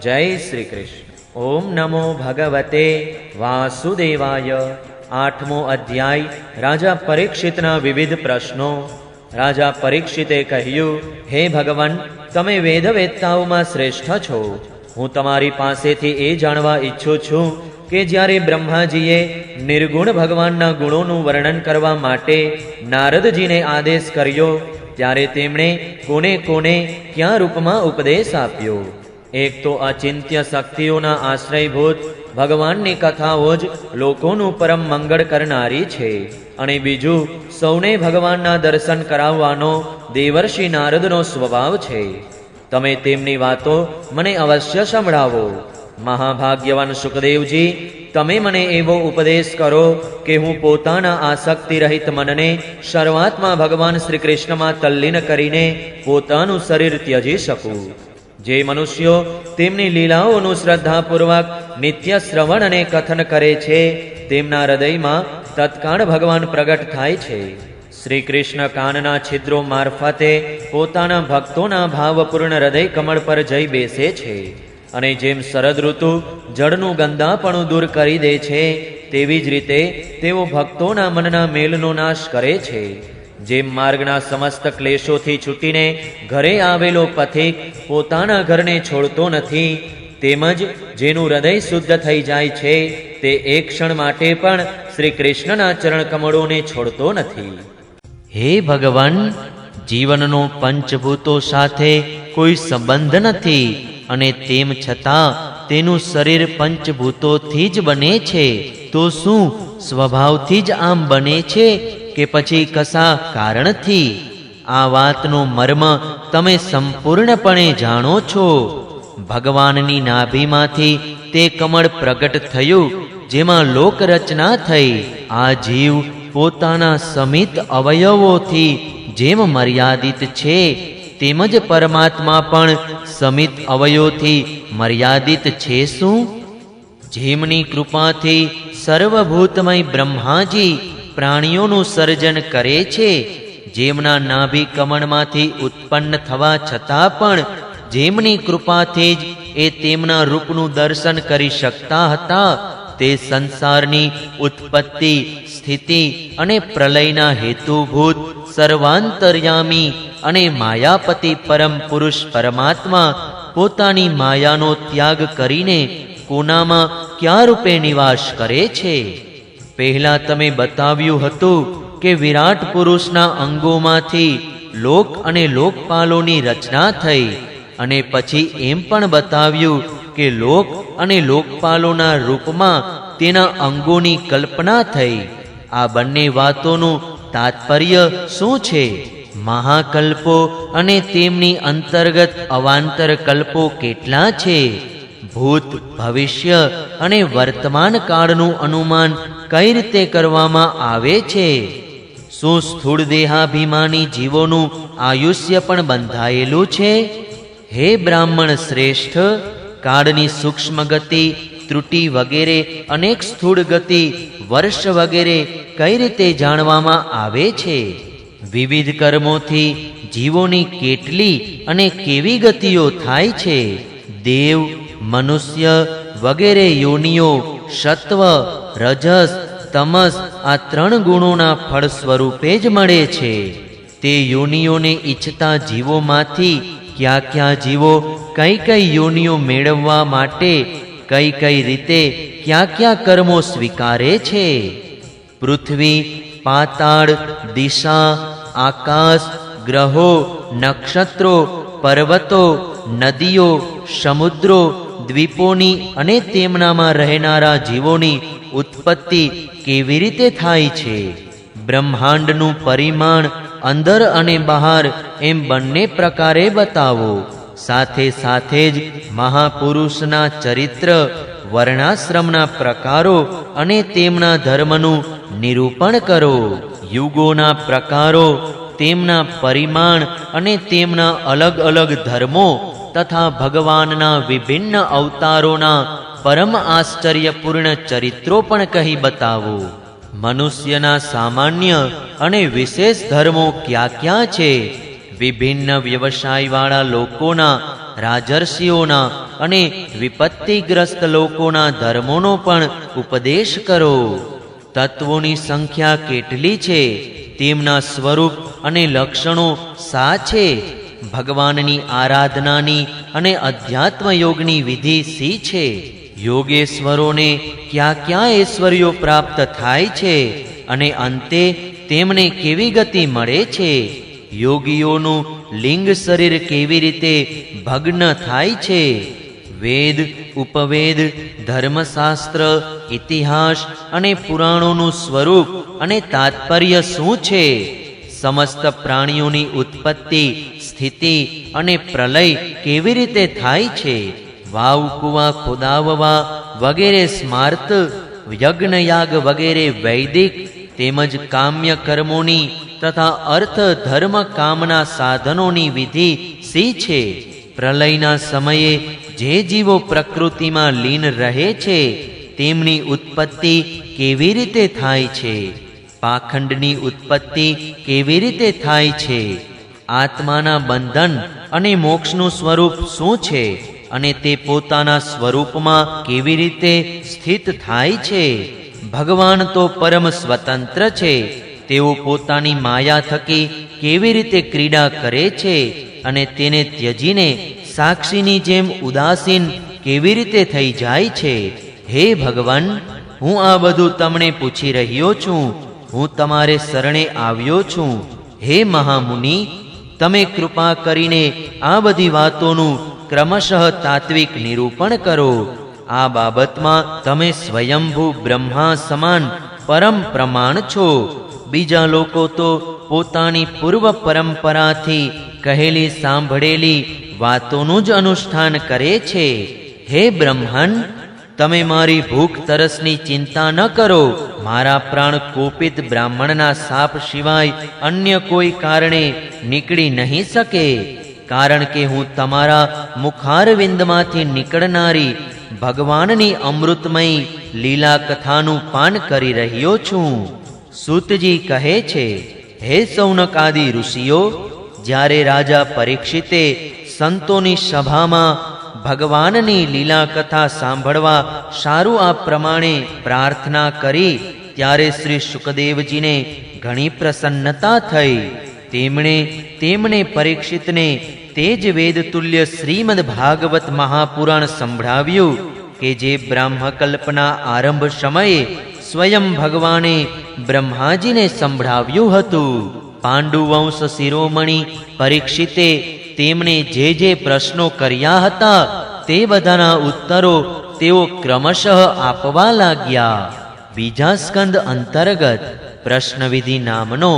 જય શ્રી કૃષ્ણ. ઓમ નમો ભગવતે વાસુદેવાય. 8મો અધ્યાય રાજા પરીક્ષિતના વિવિધ પ્રશ્નો. રાજા પરીક્ષિતે કહ્યું, હે ભગવાન, તમે વેદવેત્તાઓમાં શ્રેષ્ઠ છો. હું તમારી પાસેથી એ જાણવા ઈચ્છું છું કે જ્યારે બ્રહ્માજીએ નિર્ગુણ ભગવાનના ગુણોનું વર્ણન કરવા માટે નારદજીને આદેશ કર્યો ત્યારે તેમણે કોને કોને ક્યાં રૂપમાં ઉપદેશ આપ્યો એક તો અચિંત્ય શક્તિઓના આશ્રયભૂત ભગવાનની કથાઓ જ લોકોનું પરમ મંગળ કરનારી છે, અને બીજું સૌને ભગવાનના દર્શન કરાવવાનો દેવર્ષિ નારદનો સ્વભાવ છે. તમે તેમની વાતો મને અવશ્ય સંભળાવો. મહાભાગ્યવાન સુખદેવજી, તમે મને એવો ઉપદેશ કરો કે હું પોતાના આસક્તિ રહિત મનને શરૂઆતમાં ભગવાન શ્રી કૃષ્ણમાં તલ્લીન કરીને પોતાનું શરીર ત્યજી શકું. જે મનુષ્યો તેમની લીલાઓનું શ્રદ્ધાપૂર્વક નિત્ય શ્રવણ અને કથન કરે છે, તેમના હૃદયમાં તત્કાળ ભગવાન પ્રગટ થાય છે. શ્રી કૃષ્ણ કાનના છિદ્રો મારફતે પોતાના ભક્તોના ભાવપૂર્ણ હૃદય કમળ પર જઈ બેસે છે, અને જેમ શરદ ઋતુ જળનું ગંદાપણું દૂર કરી દે છે, તેવી જ રીતે તેઓ ભક્તોના મનના મેલનો નાશ કરે છે. જેમ માર્ગના સમસ્ત ક્લેશોથી છૂટીને ઘરે આવેલો પથિક પોતાના ઘરને છોડતો નથી, તેમજ જેનું હૃદય શુદ્ધ થઈ જાય છે, તે એક ક્ષણ માટે પણ શ્રી કૃષ્ણના ચરણ કમળોને છોડતો નથી. હે ભગવાન, જીવનનો પંચભૂતો સાથે કોઈ સંબંધ નથી, અને તેમ છતાં તેનું શરીર પંચભૂતોથી જ બને છે. તો શું સ્વભાવથી જ આમ બને છે કે પછી કશા કારણથી? આ વાતનો મર્મ તમે સંપૂર્ણપણે જાણો છો. ભગવાનની નાભીમાંથી તે કમળ પ્રગટ થયું, જેમાં લોક રચના થઈ. આ જીવ પોતાના સમિત અવયવોથી જેમ મર્યાદિત છે, તેમજ પરમાત્મા પણ સમિત અવયવોથી મર્યાદિત છે. શું? જેમની કૃપાથી સર્વભૂતમય બ્રહ્માજી પ્રાણીઓનું સર્જન કરે છે, જેમના નાભી કમળમાંથી ઉત્પન્ન થવા છતાં પણ જેમની કૃપાથી જ એ તેમના રૂપનું દર્શન કરી શકતા હતા, તે સંસારની ઉત્પત્તિ, સ્થિતિ અને પ્રલયના હેતુભૂત સર્વાંતર્યામી અને માયાપતિ પરમ પુરુષ પરમાત્મા પોતાની માયાનો ત્યાગ કરીને કોનામાં ક્યાં રૂપે નિવાસ કરે છે? પહેલા તમે બતાવ્યું હતું કે વિરાટ પુરુષના અંગોમાંથી લોક અને લોકપાલોની રચના થઈ, અને પછી એમ પણ બતાવ્યું કે લોક અને લોકપાલોના રૂપમાં તેના અંગોની કલ્પના થઈ. આ બંને વાતોનું તાત્પર્ય શું છે? મહાકલ્પો અને તેમની અંતર્ગત અવાંતર કલ્પો કેટલા છે? ભૂત, ભવિષ્ય અને વર્તમાન કાળનું અનુમાન કઈ રીતે કરવામાં આવે છે? શું સ્થૂળ દેહાભિમાની જીવોનું આયુષ્ય પણ બંધાયેલું છે? હે બ્રાહ્મણ શ્રેષ્ઠ, કાળની સૂક્ષ્મ ગતિ, ત્રુટિ વગેરે અનેક સ્થૂળ ગતિ, વર્ષ વગેરે કઈ રીતે જાણવામાં આવે છે? વિવિધ કર્મોથી જીવોની કેટલી અને કેવી ગતિઓ થાય છે? દેવ, મનુષ્ય વગેરે યોનિઓ સત્વ, રજસ, તમસ આ ત્રણ ગુણોના ફળ સ્વરૂપે જ મળે છે. તે યોનિઓને ઈચ્છતા જીવોમાંથી ક્યાં ક્યાં જીવો કઈ કઈ યોનિઓ મેળવવા માટે કઈ કઈ રીતે ક્યાં ક્યાં કર્મો સ્વીકારે છે? પૃથ્વી, પાતાળ, દિશા, આકાશ, ગ્રહો, નક્ષત્રો, પર્વતો, નદીઓ, સમુદ્રો, દ્વીપોની અને તેમનામાં રહેનારા જીવોની ઉત્પત્તિ કેવી રીતે થાય છે? બ્રહ્માંડનું પરિમાણ અંદર અને બહાર એમ બંને પ્રકારે બતાવો. સાથે સાથે જ મહાપુરુષના ચરિત્ર, વર્ણાશ્રમના પ્રકારો અને તેમના ધર્મનું નિરૂપણ કરો. યુગોના પ્રકારો, તેમના પરિમાણ અને તેમના અલગ અલગ ધર્મો તથા ભગવાનના વિભિન્ન અવતારોના પરમ આશ્ચર્યપૂર્ણ ચરિત્રો પણ કહી બતાવો. મનુષ્યના સામાન્ય અને વિશેષ ધર્મો ક્યાં ક્યાં છે? વિભિન્ન વ્યવસાયવાળા લોકોના, રાજર્ષિઓના અને વિપત્તિગ્રસ્ત લોકોના ધર્મોનો પણ ઉપદેશ કરો. તત્વોની સંખ્યા કેટલી છે? તેમના સ્વરૂપ અને લક્ષણો શા છે? ભગવાનની આરાધનાની અને અધ્યાત્મ યોગની વિધિ શી છે? યોગેશ્વરોને ક્યાં ક્યાં ઐશ્વર્યો પ્રાપ્ત થાય છે અને અંતે તેમને કેવી ગતિ મળે છે? યોગીઓનું લિંગ શરીર કેવી રીતે ભગ્ન થાય છે? વેદ, ઉપવેદ, ધર્મશાસ્ત્ર, ઇતિહાસ અને પુરાણોનું સ્વરૂપ અને તાત્પર્ય શું છે? સમસ્ત પ્રાણીઓની ઉત્પત્તિ, સ્થિતિ અને પ્રલય કેવી રીતે થાય છે? વાવ, કુવા ખોદાવવા વગેરે સ્માર્ત, યજ્ઞયાગ વગેરે વૈદિક તેમજ કામ્ય કર્મોની તથા અર્થ ધર્મ કામના સાધનોની વિધિ શી છે? પ્રલયના સમયે જે જીવો પ્રકૃતિમાં લીન રહે છે તેમની ઉત્પત્તિ કેવી રીતે થાય છે? પાખંડની ઉત્પત્તિ કેવી રીતે થાય છે? આત્માના બંધન અને મોક્ષનું સ્વરૂપ શું છે અને તે પોતાના સ્વરૂપમાં કેવી રીતે સ્થિત થાય છે? ભગવાન તો પરમ સ્વતંત્ર છે. તેઓ પોતાની માયા થકી કેવી રીતે ક્રીડા કરે છે અને તેને ત્યજીને સાક્ષીની જેમ ઉદાસીન કેવી રીતે થઈ જાય છે? હે ભગવાન, હું આ બધું તમને પૂછી રહ્યો છું. હું તમારે શરણે આવ્યો છું. હે મહામુનિ, તમે કૃપા કરીને આ બધી વાતોનું ક્રમશઃ તાત્વિક નિરૂપણ કરો. આ બાબતમાં તમે સ્વયંભૂ બ્રહ્મા સમાન પરમ પ્રમાણ છો. બીજા લોકો તો પોતાની પૂર્વ પરંપરાથી કહેલી સાંભળેલી વાતોનું જ અનુષ્ઠાન કરે છે. હે બ્રહ્મન, તમે મારી ભૂખ તરસની ચિંતા ન કરો. મારા પ્રાણ કોપિત બ્રાહ્મણના શાપ સિવાય અન્ય કોઈ કારણે નીકળી નહીં શકે. કારણ કે હું તમારા મુખારવિંદમાંથી નીકળનારી ભગવાનની અમૃતમય લીલા કથાનું પાન કરી રહ્યો છું. સૂતજી કહે છે, હે સૌનક આદિ ઋષિઓ, જ્યારે રાજા પરીક્ષિતે સંતોની સભામાં ભગવાનની લીલા કથા સાંભળવા સારું આ પ્રમાણે પ્રાર્થના કરી ત્યારે શ્રી શુકદેવજીને ઘણી પ્રસન્નતા થઈ. તેમણે પરીક્ષિતને તે જ વેદતુલ્ય શ્રીમદ ભાગવત મહાપુરાણ સંભળાવ્યું કે જે બ્રહ્મકલ્પના આરંભ સમયે સ્વયં ભગવાને બ્રહ્માજીને સંભળાવ્યું હતું. પાંડુવંશ શિરોમણી પરીક્ષિતે તેમને જે પ્રશ્નો કર્યા હતા તે બધાના ઉત્તરો તેઓ ક્રમશઃ આપવા લાગ્યા. બીજા સ્કંદ અંતર્ગત પ્રશ્નવિધિ નામનો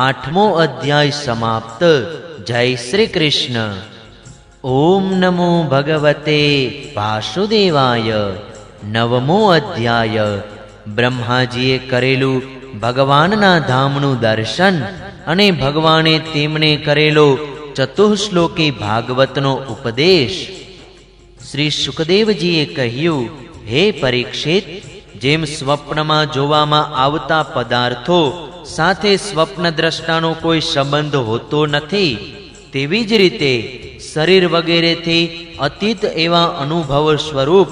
8મો અધ્યાય સમાપ્ત. જય શ્રી કૃષ્ણ. ઓમ નમો ભગવતે વાસુદેવાય. 9મો અધ્યાય. બ્રહ્માજીએ કરેલું ભગવાનના ધામનું દર્શન અને ભગવાને તેમને કરેલો ચતુશ્લોકી ભાગવતનો ઉપદેશ. શ્રી શુકદેવજીએ કહ્યું, હે પરીક્ષિત, જેમ સ્વપ્નમાં જોવામાં આવતા પદાર્થો સાથે સ્વપ્નદ્રષ્ટાનો કોઈ સંબંધ હોતો નથી, તેવી જ રીતે શરીર વગેરેથી અતીત એવા અનુભવ સ્વરૂપ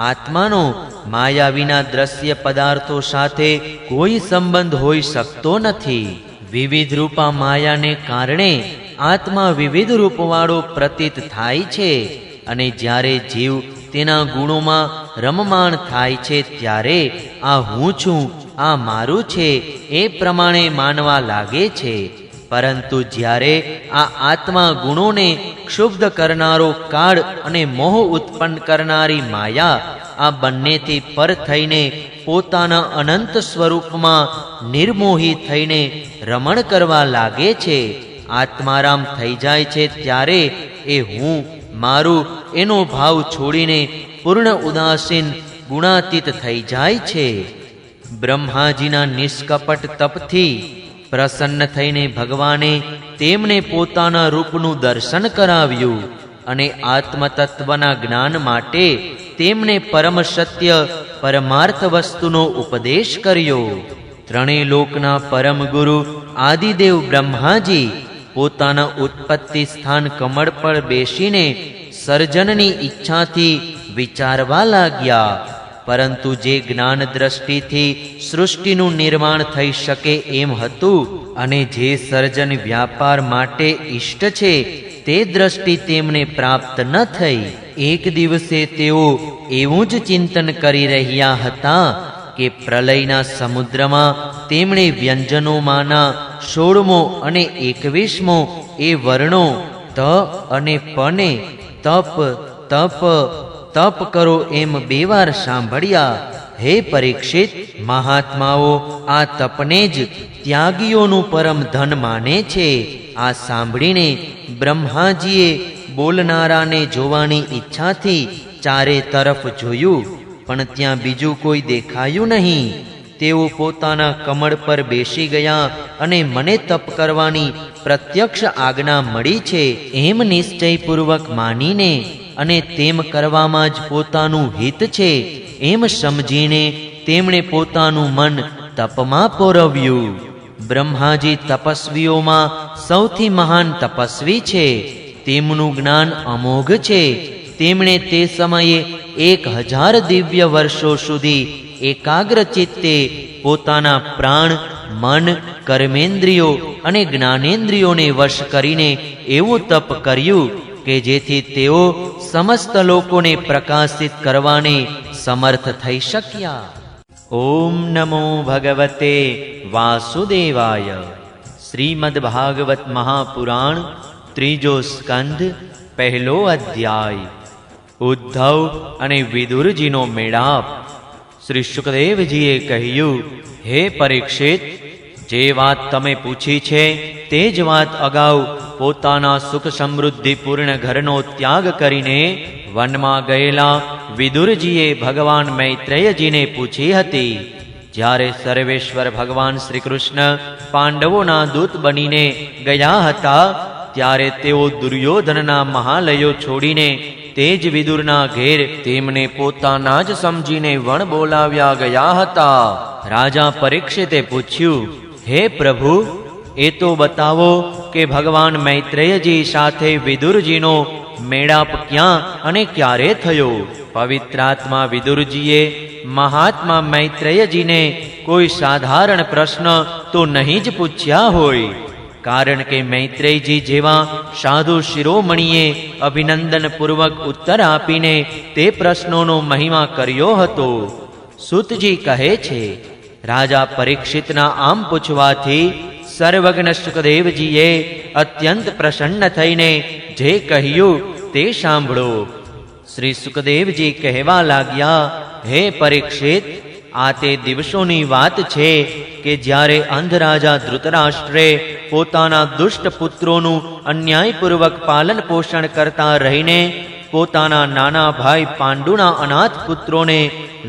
આત્માનો માયા વિના દ્રશ્ય પદાર્થો સાથે કોઈ સંબંધ હોઈ શકતો નથી. વિવિધ રૂપા માયાને કારણે આત્મા વિવિધ રૂપવાળો પ્રતીત થાય છે અને જ્યારે જીવ તેના ગુણોમાં રમમાણ થાય છે ત્યારે આ હું છું, આ મારું છે એ પ્રમાણે માનવા લાગે છે. પરંતુ જ્યારે આ આત્મા ગુણોને ક્ષુબ્ધ કરનારો કાળ અને મોહ ઉત્પન્ન કરનારી માયા આ બંનેથી પર થઈને પોતાના અનંત સ્વરૂપમાં નિર્મોહી થઈને રમણ કરવા લાગે છે, આત્મારામ થઈ જાય છે, ત્યારે એ હું મારું એનો ભાવ છોડીને પૂર્ણ ઉદાસીન ગુણાતીત થઈ જાય છે. બ્રહ્માજીના નિષ્કપટ તપથી પ્રસન્ન થઈને ભગવાને તેમને પોતાના રૂપનું દર્શન કરાવ્યું અને આત્મતત્વના જ્ઞાન માટે તેમને પરમ સત્ય પરમાર્થ વસ્તુનો ઉપદેશ કર્યો. ત્રણેય લોકના પરમ ગુરુ આદિદેવ બ્રહ્માજી પોતાના ઉત્પત્તિ સ્થાન કમળ પર બેસીને સર્જનની ઈચ્છાથી વિચારવા લાગ્યા. પરંતુ જે જ્ઞાન દ્રષ્ટિથી સૃષ્ટિનું નિર્માણ થઈ શકે એમ હતું અને જે સર્જન વ્યાપાર માટે ઇષ્ટ છે તે દ્રષ્ટિ તેમને પ્રાપ્ત ન થઈ. એક દિવસે તેઓ એવું જ ચિંતન કરી રહ્યા હતા કે પ્રલયના સમુદ્રમાં તેમણે વ્યંજનોમાંના 16મો અને 21મો એ વર્ણો ત અને પને તપ, તપ તપ કરો એમ 2 વાર સાંભળ્યા. હે પરીક્ષિત, મહાત્માઓ આ તપને જ ત્યાગીઓનું પરમ ધન માને છે. આ સાંભળીને બ્રહ્માજીએ બોલનારાને જોવાની ઈચ્છાથી ચારે તરફ જોયું, પણ ત્યાં બીજું કોઈ દેખાયું નહીં. તેઓ પોતાના કમળ પર બેસી ગયા અને મને તપ કરવાની પ્રત્યક્ષ આજ્ઞા મળી છે એમ નિશ્ચયપૂર્વક માનીને અને તેમ કરવામાં જ પોતાનું હિત છે એમ સમજીને તેમણે પોતાનું મન તપમાં પોરવ્યું. બ્રહ્માજી તપસ્વીઓમાં સૌથી મહાન તપસ્વી છે. તેમનું જ્ઞાન અમોઘ છે. તેમણે તે સમયે 1000 દિવ્ય વર્ષો સુધી એકાગ્ર ચિત્તે પોતાના પ્રાણ, મન, કર્મેન્દ્રિયો અને જ્ઞાનેન્દ્રિયોને વશ કરીને એવું તપ કર્યું કે જેથી તેઓ સમસ્ત લોકોને પ્રકાશિત કરવાને સમર્થ થઈ શક્યા. ઓમ નમો ભગવતે વાસુદેવાય. શ્રીમદ ભાગવત મહાપુરાણ, 3જો સ્કંધ, 1લો અધ્યાય. ઉદ્ધવ અને વિદુરજીનો મેળાપ. શ્રી શુકદેવજીએ કહ્યું, હે પરીક્ષિત, જે વાત તમે પૂછી છે તે જ વાત અગાઉ પોતાના સુખ સમૃદ્ધિપૂર્ણ ઘરનો ત્યાગ કરીને વનમાં ગયેલા વિદુરજીએ ભગવાન મૈત્રેયજીને પૂછી હતી. જ્યારે સર્વેશ્વર ભગવાન શ્રી કૃષ્ણ પાંડવોના દૂત બનીને ગયા હતા, ત્યારે તેઓ દુર્યોધનના મહાલયો છોડીને તે જ વિદુરના ઘેર તેમને પોતાના જ સમજીને વણ બોલાવ્યા ગયા હતા. રાજા પરીક્ષિતે પૂછ્યું, હે પ્રભુ, એ તો બતાવો કે ભગવાન મૈત્રેયજી સાથે વિદુરજીનો મેળાપ ક્યાં અને ક્યારે થયો? પવિત્રાત્મા વિદુરજીએ મહાત્મા મૈત્રેયજીને કોઈ સાધારણ પ્રશ્ન તો નહીં જ પૂછ્યા હોય, કારણ કે મૈત્રેયજી જેવા સાધુ શિરોમણીએ અભિનંદનપૂર્વક ઉત્તર આપીને તે પ્રશ્નોનો મહિમા કર્યો હતો. સૂતજી કહે છે, રાજા પરીક્ષિતના આમ પૂછવાથી સર્વજ્ઞ સુખદેવજીએ અત્યંત પ્રસન્ન થઈને જે કહ્યું તે સાંભળો. શ્રી સુખદેવજી કહેવા લાગ્યા, હે પરીક્ષિત, આ તે દિવસોની વાત છે કે જ્યારે અંધરાજા ધૃતરાષ્ટ્રે પોતાના દુષ્ટ પુત્રોનું અન્યાયપૂર્વક પાલન પોષણ કરતા રહીને પોતાના નાના ભાઈ પાંડુના અનાથ પુત્રોને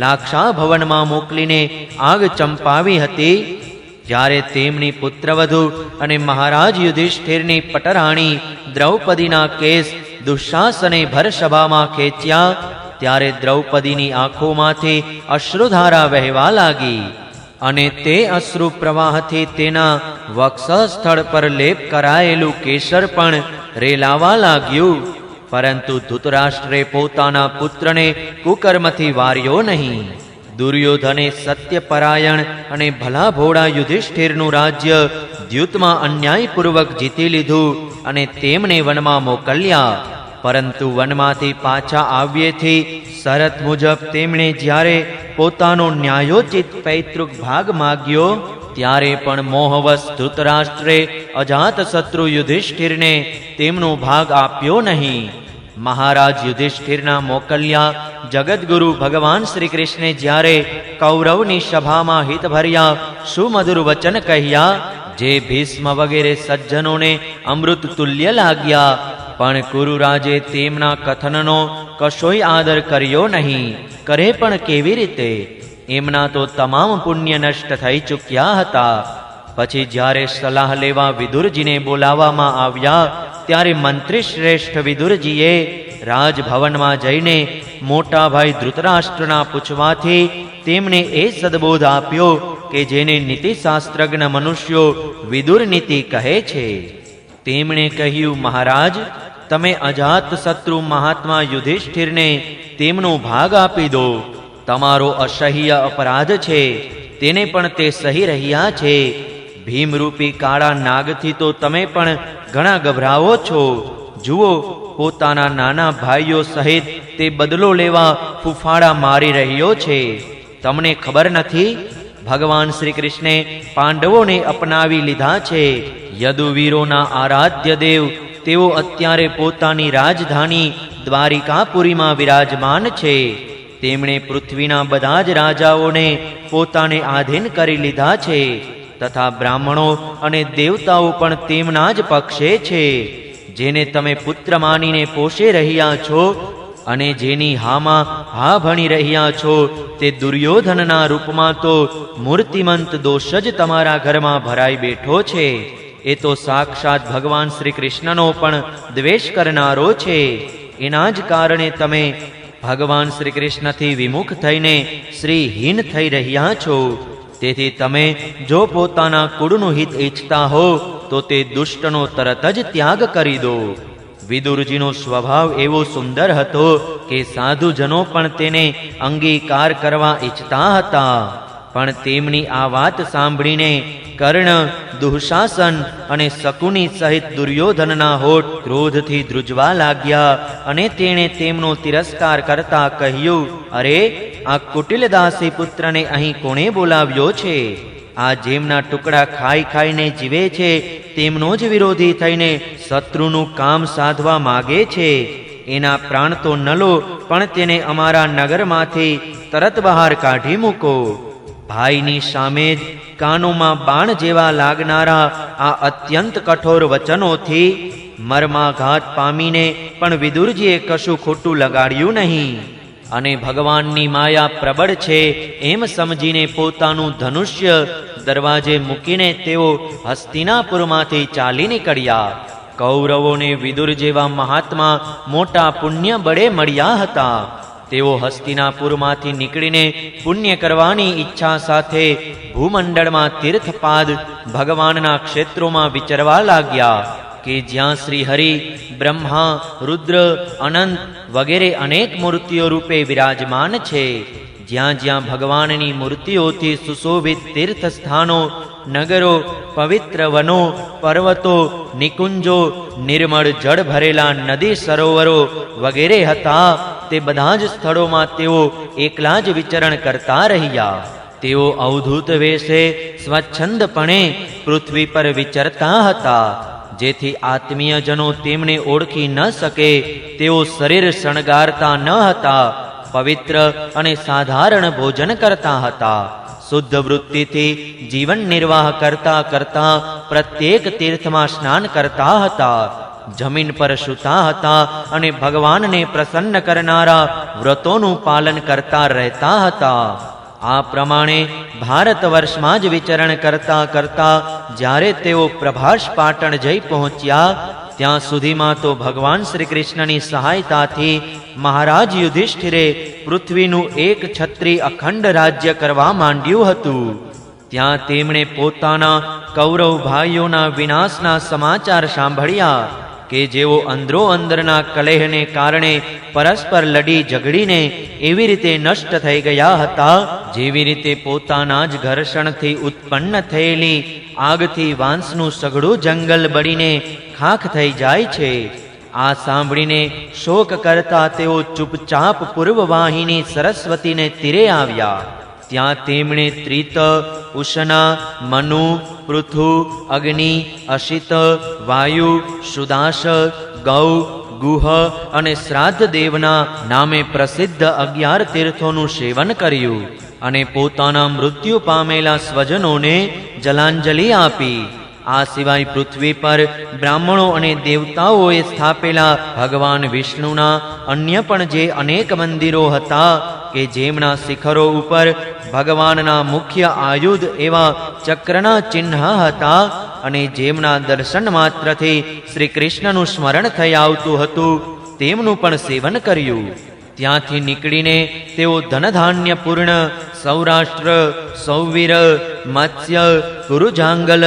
લાક્ષા ભવનમાં મોકલીને આગ ચંપાવી હતી. જ્યારે તેમની પુત્રવધુ અને મહારાજ યુધિષ્ઠિરની પટરાણી દ્રૌપદીના કેસ દુશાસને ભરસભામાં ખેંચ્યા, ત્યારે દ્રૌપદીની આંખોમાંથી અશ્રુધારા વહેવા લાગી અને તે અશ્રુ પ્રવાહથી તેના વક્ષસ્થળ પર લેપ કરાયેલું કેસર પણ રેલાવા લાગ્યું. પરંતુ ધૃતરાષ્ટ્રે પોતાના પુત્રને કુકર્મથી વાર્યો નહીં. દુર્યોધને સત્યપરાયણ અને ભલા ભોળા યુધિષ્ઠિરનું રાજ્ય દ્યુતમાં અન્યાયપૂર્વક જીતી લીધું અને તેમને વનમાં મોકલ્યા. પરંતુ વનમાંથી પાછા આવ્યેથી શરત મુજબ તેમણે જ્યારે પોતાનો ન્યાયોચિત પૈતૃક ભાગ માગ્યો, ત્યારે પણ મોહવશ ધૃતરાષ્ટ્રે અજાત શત્રુ યુધિષ્ઠિરને તેમનો ભાગ આપ્યો નહીં. મહારાજ યુધિષ્ઠિરના મોકલ્યા જગદગુરુ ભગવાન શ્રી કૃષ્ણે જ્યારે કૌરવની સભામાં હિતભર્યા સુમધુર વચન કહ્યા, જે ભીષ્મ વગેરે સજ્જનોને અમૃત તુલ્ય લાગ્યા, પણ કુરુરાજે તેમના કથનનો કશોય આદર કર્યો નહીં. કરે પણ કેવી રીતે? એમના તો તમામ પુણ્ય નષ્ટ થઈ ચૂક્યા હતા. પછી જ્યારે સલાહ લેવા વિદુરજીને બોલાવવામાં આવ્યા, ત્યારે મંત્રી શ્રેષ્ઠ વિદુરજીએ રાજભવનમાં જઈને મોટા ભાઈ ધૃતરાષ્ટ્રના પૂછવાથી તેમને એ સદબોધ આપ્યો કે જેને નીતિશાસ્ત્રજ્ઞ મનુષ્યો વિદુર નીતિ કહે છે. તેમણે કહ્યું, મહારાજ, તમે અજાત શત્રુ મહાત્મા યુધિષ્ઠિરને તેમનો ભાગ આપી દો. તમારો અસહ્ય અપરાધ છે, તેને પણ તે સહી રહ્યા છે. ભીમરૂપી કાળા નાગથી તો તમે પણ ઘણા ગભરાવો છો. જુઓ, પોતાના નાના ભાઈઓ સહિત તે બદલો લેવા ફૂફાડા મારી રહ્યો છે. તમને ખબર નથી? ભગવાન શ્રી કૃષ્ણે પાંડવોને અપનાવી લીધા છે. યદુવીરોના આરાધ્ય દેવ તેઓ અત્યારે પોતાની રાજધાની દ્વારિકાપુરીમાં વિરાજમાન છે. તેમણે પૃથ્વીના બધા જ રાજાઓને પોતાને આધીન કરી લીધા છે તથા બ્રાહ્મણો અને દેવતાઓ પણ તેમના જ પક્ષે છે. જેને તમે પુત્ર માનીને પોષી રહ્યા છો અને જેની હામાં હા ભણી રહ્યા છો તે દુર્યોધનના રૂપમાં તો મૂર્તિમંત દોષ જ તમારા ઘરમાં ભરાઈ બેઠો છે. એ તો સાક્ષાત ભગવાન શ્રી કૃષ્ણનો પણ દ્વેષ કરનારો છે. એના જ કારણે તમે ભગવાન શ્રી કૃષ્ણથી વિમુખ થઈને શ્રીહીન થઈ રહ્યા છો. તેથી તમે જો પોતાના કુળનું હિત ઈચ્છતા હો તો તે દુષ્ટનો તરત જ ત્યાગ કરી દો. વિદુરજીનો સ્વભાવ એવો સુંદર હતો કે સાધુજનો પણ તેને અંગીકાર કરવા ઈચ્છતા હતા. પણ તેમની આ વાત સાંભળીને કર્ણ, દુઃશાસન અને શકુની સહિત દુર્યોધનના હોઠ ક્રોધથી ધ્રુજવા લાગ્યા અને તેણે તેમનો તિરસ્કાર કરતા કહ્યું, અરે આ કુટિલદાસી પુત્રને અહીં કોણે બોલાવ્યો છે? આ જેમના ટુકડા ખાઈ ખાઈને જીવે છે તેમનો જ વિરોધી થઈને શત્રુનું કામ સાધવા માગે છે. એના પ્રાણ તો ન લો, પણ તેને અમારા નગરમાંથી તરત બહાર કાઢી મૂકો. ભાઈની સામે જ કાનોમાં બાણ જેવા લાગનારા આ અત્યંત કઠોર વચનોથી મર્માઘાત પામીને પણ વિદુરજીએ કશું ખોટું લગાડ્યું નહીં અને ભગવાનની માયા પ્રબળ છે એમ સમજીને પોતાનું ધનુષ્ય દરવાજે મૂકીને તેઓ હસ્તિનાપુરમાંથી ચાલી નીકળ્યા. કૌરવોને વિદુર જેવા મહાત્મા મોટા પુણ્ય બળે મળ્યા હતા. તેઓ હસ્તિનાપુરમાંથી નીકળીને પુણ્ય કરવાની ઈચ્છા સાથે ભૂમંડળમાં તીર્થપાદ ભગવાનના ક્ષેત્રોમાં વિચરવા લાગ્યા કે જ્યાં શ્રી હરિ, બ્રહ્મા, રુદ્ર, અનંત વગેરે અનેક મૂર્તિઓ રૂપે વિરાજમાન છે. જ્યાં જ્યાં ભગવાનની મૂર્તિઓથી સુશોભિત તીર્થ સ્થાનો, નગરો, પવિત્ર વનો, પર્વતો, નિકુંજો, નિર્મળ જળ ભરેલા નદી સરોવરો વગેરે હતા, તે બધા જ સ્થળોમાં તેઓ એકલા જ વિચરણ કરતા રહ્યા. તેઓ અવધૂત વેશે સ્વચ્છંદપણે પૃથ્વી પર વિચરતા હતા, જેથી આત્મીયજનો તેમને ઓળખી ન શકે. તેઓ શરીર શણગારતા ન હતા, પવિત્ર અને સાધારણ ભોજન કરતા હતા. શુદ્ધ વૃત્તિથી જીવન નિર્વાહ કરતા કરતા પ્રત્યેક તીર્થમાં સ્નાન કરતા હતા. જમીન પર સૂતા હતા અને ભગવાનને પ્રસન્ન કરનારા વ્રતોનું પાલન કરતા રહેતા હતા. આ પ્રમાણે ભારત વર્ષમાં જ વિચરણ કરતા કરતા જ્યારે તેઓ પ્રભાસ પાટણ જઈ પહોંચ્યા ત્યાં સુધીમાં તો ભગવાન શ્રી કૃષ્ણની સહાયતાથી મહારાજ યુધિષ્ઠિરે પૃથ્વીનું એક છત્રી અખંડ રાજ્ય કરવા માંડ્યું હતું. ત્યાં તેમણે પોતાના કૌરવ ભાઈઓના વિનાશના સમાચાર સાંભળ્યા કે જેઓ અંદરો અંદરના કલેહને કારણે પરસ્પર લડી ઝઘડીને એવી રીતે નષ્ટ થઈ ગયા હતા જેવી રીતે પોતાના જ ઘર્ષણથી ઉત્પન્ન થયેલી આગથી વાંસનું સઘળું જંગલ બળીને ખાખ થઈ જાય છે. આ સાંભળીને શોક કરતા તેઓ ચૂપચાપ પૂર્વવાહિની સરસ્વતીને તીરે આવ્યા. ત્યાં તેમણે ત્રિત, ઉષ્ણા, મનુ, પૃથુ, અગ્નિ, અશિત, વાયુ, સુદાસ, ગૌ, ગુહ અને શ્રાદ્ધ દેવના નામે પ્રસિદ્ધ 11 તીર્થોનું સેવન કર્યું અને પોતાના મૃત્યુ પામેલા સ્વજનોને જલાંજલિ આપી. આ સિવાય પૃથ્વી પર બ્રાહ્મણો અને દેવતાઓએ સ્થાપેલા ભગવાન વિષ્ણુના અન્ય પણ જે અનેક મંદિરો હતા કે જેમના શિખરો ઉપર ભગવાનના મુખ્ય આયુધ એવા ચક્રના ચિહ્ન હતા અને જેમના દર્શન માત્રથી શ્રી કૃષ્ણનું સ્મરણ થઈ આવતું હતું, તેમનું પણ સેવન કર્યું. ત્યાંથી નીકળીને તેઓ ધનધાન્ય પૂર્ણ સૌરાષ્ટ્ર, સૌવીર, મત્સ્ય, કુરુજાંગલ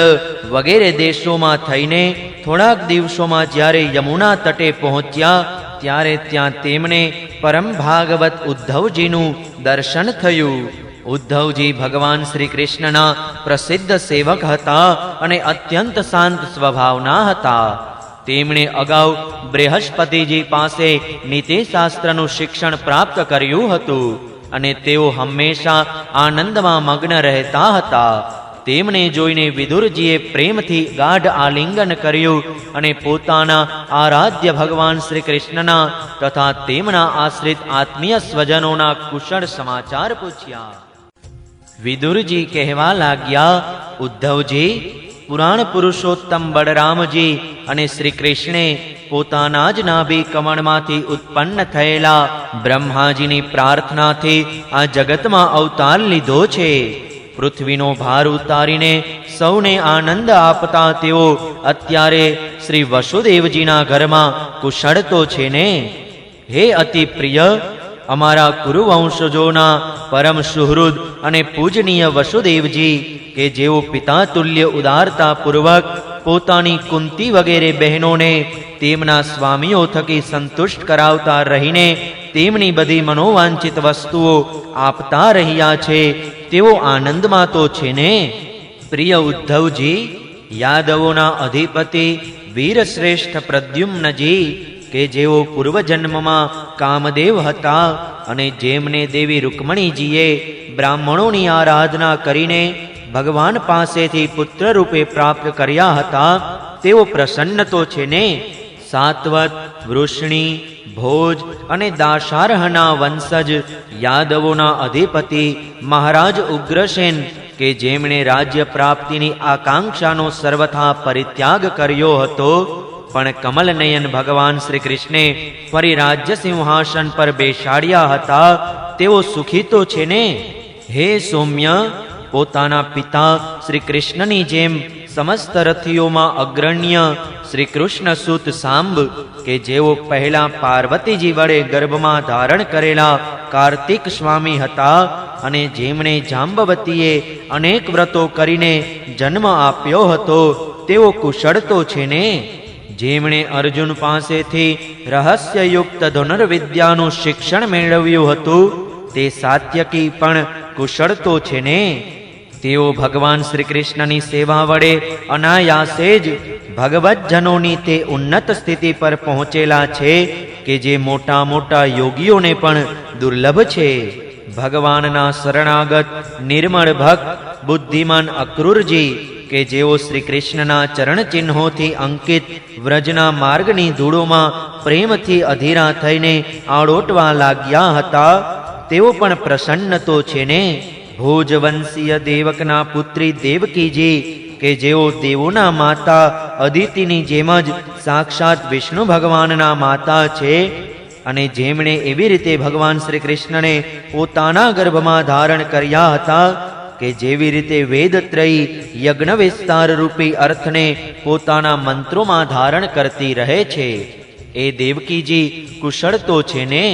વગેરે દેશોમાં થઈને થોડાક દિવસોમાં જ્યારે યમુના તટે પહોંચ્યા ત્યારે ત્યાં તેમને પરમ ભાગવત ઉદ્ધવજીનું દર્શન થયું. ઉદ્ધવજી ભગવાન શ્રી કૃષ્ણના પ્રસિદ્ધ સેવક હતા અને અત્યંત શાંત સ્વભાવના હતા. તેમણે અગાઉ બૃહસ્પતિજી પાસે નીતિશાસ્ત્રનું શિક્ષણ પ્રાપ્ત કર્યું હતું અને તેઓ હંમેશા આનંદમાં મગ્ન રહેતા હતા. તેમને જોઈને વિદુરજીએ પ્રેમથી ગાઢ આલિંગન કર્યું અને પોતાના આરાધ્ય ભગવાન શ્રી કૃષ્ણના તથા તેમના આશ્રિત આત્મીય સ્વજનોના કુશળ સમાચાર પૂછ્યા. વિદુરજી કહેવા લાગ્યા, ઉદ્ધવજી, પુરાણ પુરુષોત્તમ બળરામજી અને શ્રી કૃષ્ણે પોતાના જ નાભી કમળમાંથી ઉત્પન્ન થયેલા બ્રહ્માજીની પ્રાર્થનાથી આ જગતમાં અવતાર લીધો છે. પૃથ્વીનો ભાર ઉતારીને સૌને આનંદ આપતા તેઓ અત્યારે શ્રી વસુદેવજીના ઘરમાં કુશળ તો છે ને? હે અતિ પ્રિય, અમારા કુરુવંશજોના પરમ સુહૃદ અને પૂજનીય વસુદેવજી કે જેઓ પિતા તુલ્ય ઉદારતા પૂર્વક પોતાની કુંતી વગેરે બહેનોને તેમના સ્વામીઓ થકી સંતુષ્ટ કરાવતા રહીને તેમની બધી મનોવાંછિત વસ્તુઓ આપતા રહ્યા છે, તેઓ આનંદમાં તો છે ને? પ્રિય ઉદ્ધવજી, યાદવોના અધિપતિ વીરશ્રેષ્ઠ પ્રદ્યુમ્નજી કે જેઓ પૂર્વજન્મમાં કામદેવ હતા અને જેમને દેવી રૂકમણીજીએ બ્રાહ્મણોની આરાધના કરીને ભગવાન પાસેથી પુત્ર રૂપે પ્રાપ્ત કર્યા હતા, તેઓ પ્રસન્ન તો છે ને? સાત્વત, વૃષ્ણિ, ભોજ અને દાશાર્હના વંશજ યાદવોના અધિપતિ મહારાજ ઉગ્રસેન કે જેમણે રાજ્ય પ્રાપ્તિની આકાંક્ષાનો સર્વથા પરિત્યાગ કર્યો હતો, પણ કમલનયન ભગવાન શ્રી કૃષ્ણે ફરી રાજ્ય સિંહાસન પર બેસાડ્યા હતા, તેઓ સુખી તો છે ને? હે સૌમ્ય, પોતાના પિતા શ્રી કૃષ્ણની જેમ સમસ્ત રથીઓમાં અગ્રણ્ય શ્રી કૃષ્ણ સૂત સાંબ કે જેઓ પહેલા પાર્વતીજી વડે ગર્ભમાં ધારણ કરેલા કાર્તિક સ્વામી હતા અને જેમણે જાંબવતીએ અનેક વ્રતો કરીને જન્મ આપ્યો હતો, તેઓ કુશળ તો છે ને? જેમણે અર્જુન પાસેથી રહસ્યયુક્ત ધનુર્વિદ્યાનું શિક્ષણ મેળવ્યું હતું, તે સાત્યકી પણ કુશળ તો છે ને? તેઓ ભગવાન શ્રી કૃષ્ણની સેવા વડે અનાયાસે જ ભગવતજનોની તે ઉન્નત સ્થિતિ પર પહોંચેલા છે કે જે મોટા મોટા યોગીઓને પણ દુર્લભ છે. ભગવાનના શરણાગત નિર્મળ ભક્ત બુદ્ધિમાન અક્રૂરજી કે જેઓ શ્રી કૃષ્ણના ચરણ ચિહ્નોથી અંકિત વ્રજના માર્ગની ધૂળોમાં પ્રેમથી અધીરા થઈને આળોટવા લાગ્યા હતા, તેઓ પણ પ્રસન્ન તો છે ને? ભોજવંશીય દેવકના પુત્રી દેવકીજી કે જેઓ દેવોના માતા અદિતિની જેમ જ સાક્ષાત વિષ્ણુ ભગવાનના માતા છે અને જેમણે એવી રીતે ભગવાન શ્રી કૃષ્ણને પોતાના ગર્ભમાં ધારણ કર્યા હતા કે જેવી રીતે વેદત્રયી યજ્ઞ વિસ્તાર રૂપી અર્થને પોતાના મંત્રોમાં ધારણ કરતી રહે છે, એ દેવકીજી કુશળ તો છે ને?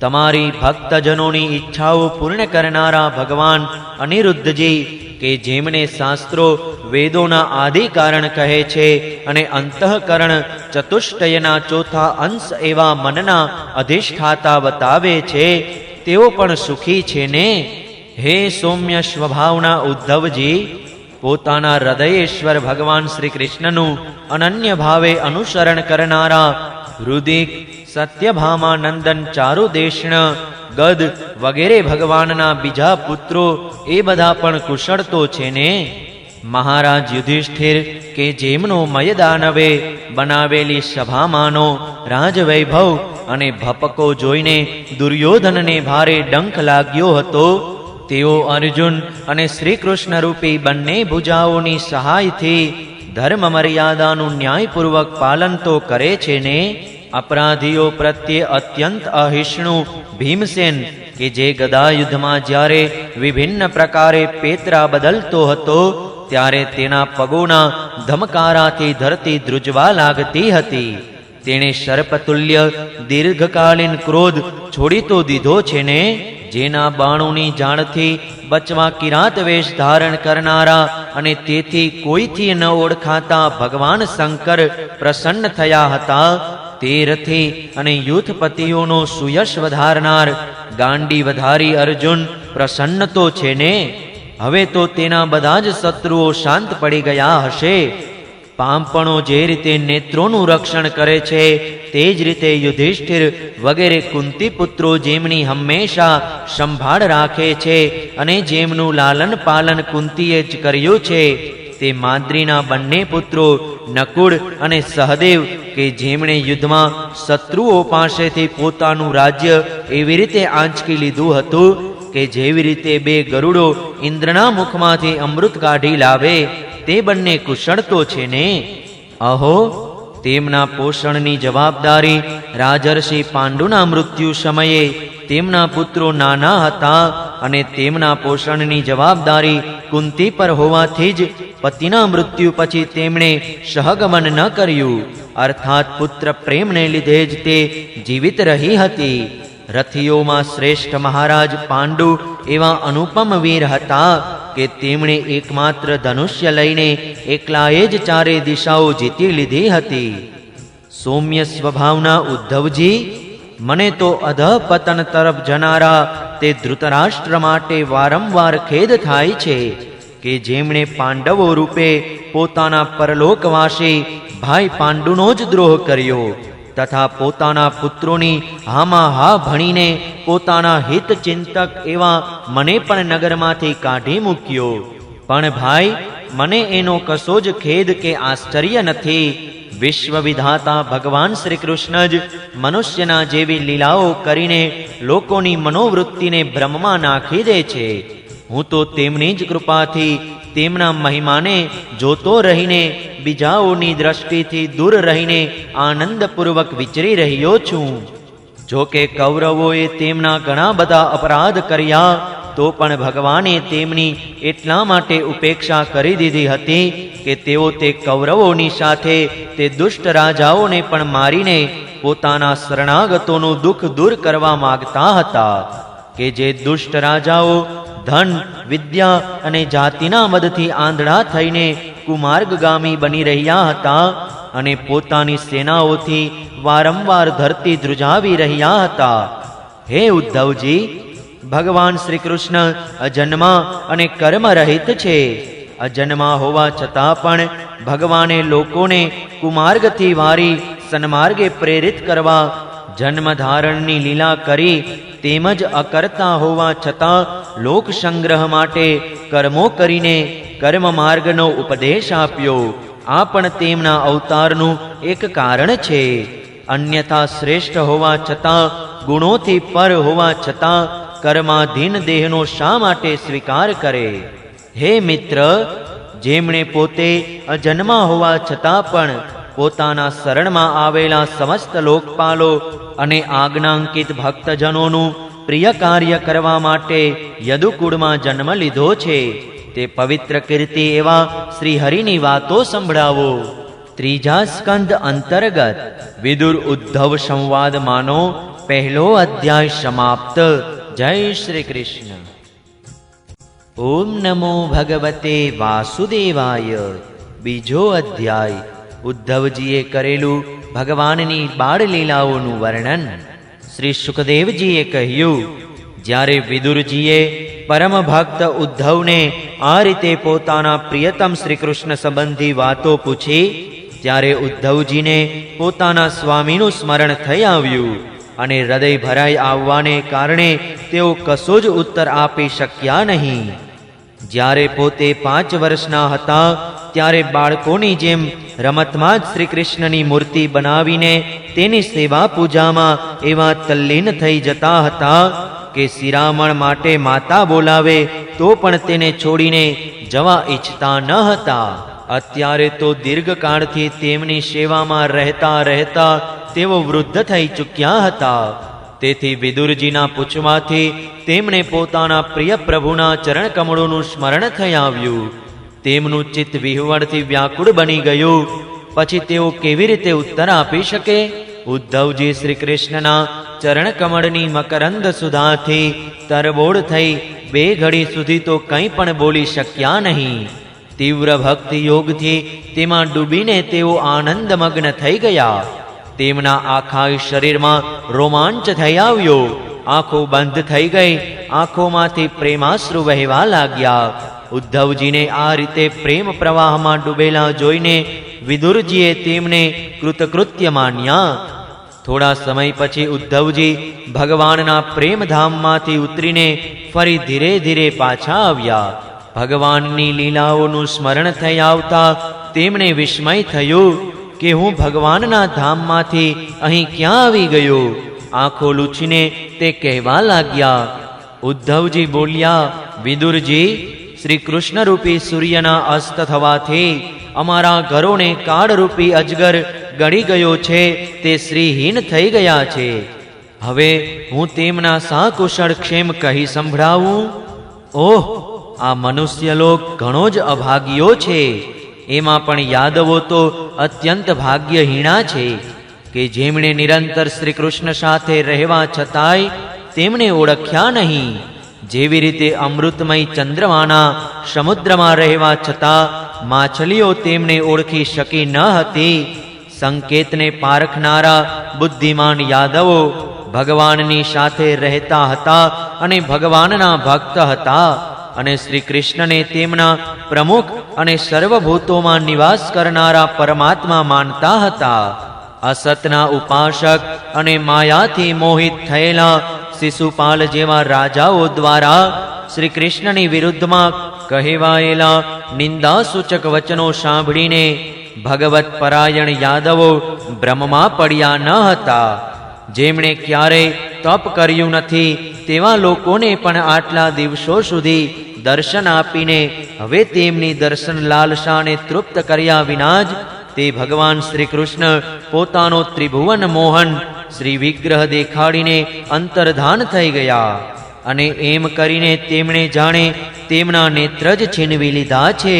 તમારી ભક્તજનોની ઈચ્છાઓ પૂર્ણ કરનારા ભગવાન અનિરુદ્ધજી કે જેમને શાસ્ત્રો વેદોના આદિ કારણ કહે છે અને અંતઃકરણ ચતુષ્ટયના ચોથા અંશ એવા મનના અધિષ્ઠાતા બતાવે છે, તેઓ પણ સુખી છે ને? હે સૌમ્ય સ્વભાવના ઉદ્ધવજી, પોતાના હૃદયેશ્વર ભગવાન શ્રી કૃષ્ણનું અનન્ય ભાવે અનુસરણ કરનારા રુદિક, સત્યભામા નંદન ચારુદેષ્ણ, ગદ વગેરે ભગવાનના બીજા પુત્રો એ બધા પણ કુશળ તો છે ને? મહારાજ યુધિષ્ઠિર કે જેમનો મયદાનવે બનાવેલી સભામાંનો રાજવૈભવ અને ભપકો જોઈને દુર્યોધનને ભારે ડંખ લાગ્યો હતો, તેઓ અર્જુન અને શ્રી કૃષ્ણ રૂપી બંને ભુજાઓની સહાયથી ધર્મ મર્યાદાનું ન્યાયપૂર્વક પાલન તો કરે છે ને? અપરાધીઓ પ્રત્યે અત્યંત અહિષ્ણુ ભીમસેન કે જે ગદાયુદ્ધમાં જ્યારે વિભિન્ન પ્રકારે પેતરા બદલતો હતો, ત્યારે તેના પગોના ધમકારાથી ધરતી ધ્રુજવા લાગતી હતી. તેણે સર્પતુલ્ય દીર્ઘકાલીન ક્રોધ છોડી તો દીધો છે ને? જેના બાણોની જાળથી બચવા કિરાત વેશ ધારણ કરનારા અને તેથી કોઈથી ન ઓળખાતા ભગવાન શંકર પ્રસન્ન થયા હતા, તે રથી અને યુથપતિઓનો સુયશ વધારનાર ગાંડી વધારી અર્જુન પ્રસન્ન તો છે ને? હવે તો તેના બધા જ શત્રુઓ શાંત પડી ગયા હશે. પાંપણો જે રીતે નેત્રોનું રક્ષણ કરે છે તે જ રીતે યુધિષ્ઠિર વગેરે કુંતી પુત્રો જેમની હંમેશા સંભાળ રાખે છે અને જેમનું લાલન પાલન કુંતીએ જ કર્યું છે તે માદ્રીના બંને પુત્રો નકુળ અને સહદેવ કે જેમણે યુદ્ધમાં શત્રુઓ પાસેથી પોતાનું રાજ્ય એવી રીતે આંચકી લીધું હતું કે જેવી રીતે બે ગરુડો ઇન્દ્રના મુખમાંથી અમૃત કાઢી લાવે તે બંને કુશળ તો છે ને. અહો, તેમના પોષણની જવાબદારી રાજર્ષિ પાંડુના મૃત્યુ સમયે તેમના પુત્રો નાના હતા અને તેમના પોષણની જવાબદારી કુંતી પર હોવાથી જ પતિના મૃત્યુ પછી તેમણે સહગમન ન કર્યું, અર્થાત પુત્ર પ્રેમને લીધે જ તે જીવિત રહી હતી. રથીઓમાં શ્રેષ્ઠ મહારાજ પાંડુ એવા અનુપમ વીર હતા કે તેમણે એકમાત્ર ધનુષ્ય લઈને એકલાએ જ ચારે દિશાઓ જીતી લીધી હતી. સૌમ્ય સ્વભાવના ઉદ્ધવજી, મને તો અધઃપતન તરફ જનારા તે ધૃતરાષ્ટ્ર માટે વારંવાર ખેદ થાય છે કે જેમણે પાંડવો રૂપે પોતાના પરલોકવાસી ભાઈ પાંડુનો જ દ્રોહ કર્યો તથા પોતાના પુત્રોની હામાં હા ભણીને પોતાના હિત ચિંતક એવા મને પણ નગરમાંથી કાઢી મૂક્યો. પણ ભાઈ, મને એનો કશો જ ખેદ કે આશ્ચર્ય નથી. વિશ્વ વિધાતા ભગવાન શ્રી કૃષ્ણ જ મનુષ્યના જેવી લીલાઓ કરીને લોકોની મનોવૃત્તિને ભ્રમમાં નાખી દે છે. હું તો તેમની જ કૃપાથી તેમના મહિમાને જોતો રહીને બીજાઓની દ્રષ્ટિથી દૂર રહીને આનંદપૂર્વક વિચરી રહ્યો છું. જો કે કૌરવોએ તેમના ઘણા બધા અપરાધ કર્યા તો પણ ભગવાને તેમની એટલા માટે ઉપેક્ષા કરી દીધી હતી કે તેઓ તે કૌરવોની સાથે તે દુષ્ટ રાજાઓને પણ મારીને પોતાના શરણાગતોનું દુઃખ દૂર કરવા માગતા હતા કે જે દુષ્ટ રાજાઓ ધન, વિદ્યા અને જાતિના મદથી આંધળા થઈને કુમાર્ગગામી બની રહ્યા હતા અને પોતાની સેનાઓથી વારંવાર ધરતી ધ્રુજાવી રહ્યા હતા. હે ઉદ્ધવજી, ભગવાન શ્રી કૃષ્ણ અજન્મા અને કર્મરહિત છે. અજન્મા હોવા છતાં પણ ભગવાને લોકોને કુમાર્ગથી વારી સન્માર્ગે પ્રેરિત કરવા જન્મ ધારણની લીલા કરી, તેમજ અકર્તા હોવા છતાં લોક સંગ્રહ માટે કર્મો કરીને કર્મ માર્ગનો ઉપદેશ આપ્યો. આ પણ તેમના અવતારનું એક કારણ છે. અન્યથા શ્રેષ્ઠ હોવા છતાં ગુણોથી પર હોવા છતાં કર્માધીન દેહનો શા માટે સ્વીકાર કરે? હે મિત્ર, જેમણે પોતે અજન્મા હોવા છતાં પણ પોતાના શરણમાં આવેલા સમસ્ત લોકપાલો અને આજ્ઞાંકિત ભક્તજનોનું પ્રિય કાર્ય કરવા માટે યદુકુળમાં જન્મ લીધો છે, તે પવિત્ર કીર્તિ એવા શ્રી હરિની વાતો સંભળાવો. ત્રીજા સ્કંદ અંતર્ગત વિદુર ઉદ્ધવ સંવાદ માનો પહેલો અધ્યાય સમાપ્ત. જય શ્રી કૃષ્ણ. ઓમ નમો ભગવતે વાસુદેવાય. બીજો અધ્યાય. ઉદ્ધવજીએ કરેલું ભગવાનની બાળલીલાઓનું વર્ણન. શ્રી સુખદેવજીએ કહ્યું, જ્યારે વિદુરજીએ પરમ ભક્ત ઉદ્ધવને આ રીતે પોતાના પ્રિયતમ શ્રી કૃષ્ણ સંબંધી વાતો પૂછી, ત્યારે ઉદ્ધવજીને પોતાના સ્વામીનું સ્મરણ થઈ આવ્યું અને હૃદય ભરાઈ આવવાને કારણે તેઓ કશો જ ઉત્તર આપી શક્યા નહીં. જ્યારે પોતે 5 વર્ષના હતા ત્યારે બાળકોની જેમ રમતમાં જ શ્રી કૃષ્ણની મૂર્તિ બનાવીને તેની સેવા પૂજામાં એવા તલ્લીન થઈ જતા હતા કે શિરામણ માટે માતા બોલાવે તો પણ તેને છોડીને જવા ઈચ્છતા ન હતા. અત્યારે તો દીર્ઘકાળથી તેમની સેવામાં રહેતા રહેતા તેઓ વૃદ્ધ થઈ ચૂક્યા હતા. તેથી વિદુરજીના પૂછવાથી તેમણે પોતાના પ્રિય પ્રભુના ચરણકમળોનું સ્મરણ થઈ આવ્યું. તેમનું ચિત્ત વિહવળથી વ્યાકુળ બની ગયું. પછી તેઓ કેવી રીતે ઉત્તર આપી શકે? ઉદ્ધવજી શ્રી કૃષ્ણના ચરણકમળની મકરંદ સુધાથી તરબોળ થઈ 2 ઘડી સુધી તો કંઈ પણ બોલી શક્યા નહીં. તીવ્ર ભક્તિ યોગથી તેમાં ડૂબીને તેઓ આનંદમગ્ન થઈ ગયા. તેમના આખા શરીરમાં રોમાંચ થઈ આવ્યો. આંખો બંધ થઈ ગઈ. આંખોમાંથી પ્રેમાશ્રુ વહેવા લાગ્યા. ઉદ્ધવજીને આ રીતે પ્રેમ પ્રવાહમાં ડૂબેલા જોઈને વિદુરજીએ તેમને કૃતકૃત્ય માન્યા. થોડા સમય પછી ઉદ્ધવજી ભગવાનના પ્રેમધામમાંથી ઉતરીને ફરી ધીરે ધીરે પાછા આવ્યા. ભગવાનની લીલાઓનું સ્મરણ થઈ આવતા તેમને વિસ્મય થયું કે હું ભગવાનના ધામમાંથી અહીં ક્યાં આવી ગયો. આંખો લૂછીને તે કહેવા લાગ્યા. ઉદ્ધવજી બોલ્યા, વિદુરજી, શ્રી કૃષ્ણ રૂપી સૂર્યના અસ્ત થવાથી અમારા ઘરોને કાળરૂપી અજગર ગળી ગયો છે, તે શ્રીહીન થઈ ગયા છે. હવે હું તેમના સાકુશળ ક્ષેમ કહી સંભળાવું. ઓહ, આ મનુષ્યલોક ઘણો જ અભાગ્યો છે. એમાં પણ યાદવો તો અત્યંત ભાગ્યહીણા છે કે જેમણે નિરંતર શ્રી કૃષ્ણ સાથે રહેવા છતાંય તેમને ઓળખ્યા નહીં. જેવી રીતે અમૃતમય ચંદ્રમાના સમુદ્રમાં રહેવા છતાં માછલીઓ તેમને ઓળખી શકી ન હતી, સંકેતને પારખનારા બુદ્ધિમાન યાદવો ભગવાનની સાથે રહેતા હતા અને ભગવાનના ભક્ત હતા અને શ્રી કૃષ્ણને તેમના પ્રમુખ અને સર્વભૂતોમાં નિવાસ કરનારા પરમાત્મા માનતા હતા. અસતના ઉપાસક અને માયાથી મોહિત થયેલા શિશુપાલ જેવા રાજાઓ દ્વારા શ્રી કૃષ્ણની વિરુદ્ધમાં કહેવાયેલા નિંદાસૂચક વચનો સાંભળીને ભગવત પરાયણ યાદવો ભ્રમમાં પડ્યા ન હતા. જેમણે ક્યારેય તપ કર્યું નથી તેવા લોકોને પણ આટલા દિવસો સુધી દર્શન આપીને હવે તેમની દર્શન લાલસાને તૃપ્ત કર્યા વિના જ તે ભગવાન શ્રી કૃષ્ણ પોતાનો ત્રિભુવન મોહન શ્રી વિગ્રહ દેખાડીને અંતર્ધાન થઈ ગયા અને એમ કરીને તેમણે જાણે તેમના નેત્ર જ છીનવી લીધા છે.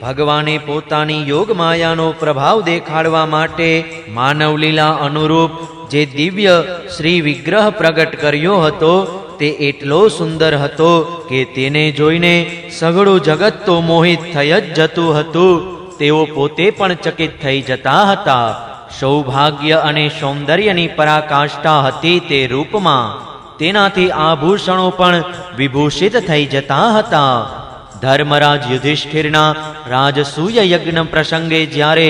ભગવાને પોતાની યોગ માયાનો પ્રભાવ દેખાડવા માટે માનવ લીલા અનુરૂપ જે દિવ્ય શ્રી વિગ્રહ પ્રગટ કર્યો હતો તે એટલો સુંદર હતો કે તેને જોઈને સઘળું જગત તો મોહિત થઈ જ જતું હતું. તેઓ પોતે પણ ચકિત થઈ જતા હતા. સૌભાગ્ય અને સૌંદર્યની પરાકાષ્ઠા હતી તે રૂપમાં. તેનાથી આભૂષણો પણ વિભૂષિત થઈ જતા હતા. ધર્મરાજ યુધિષ્ઠિરના રાજસૂય યજ્ઞ પ્રસંગે જ્યારે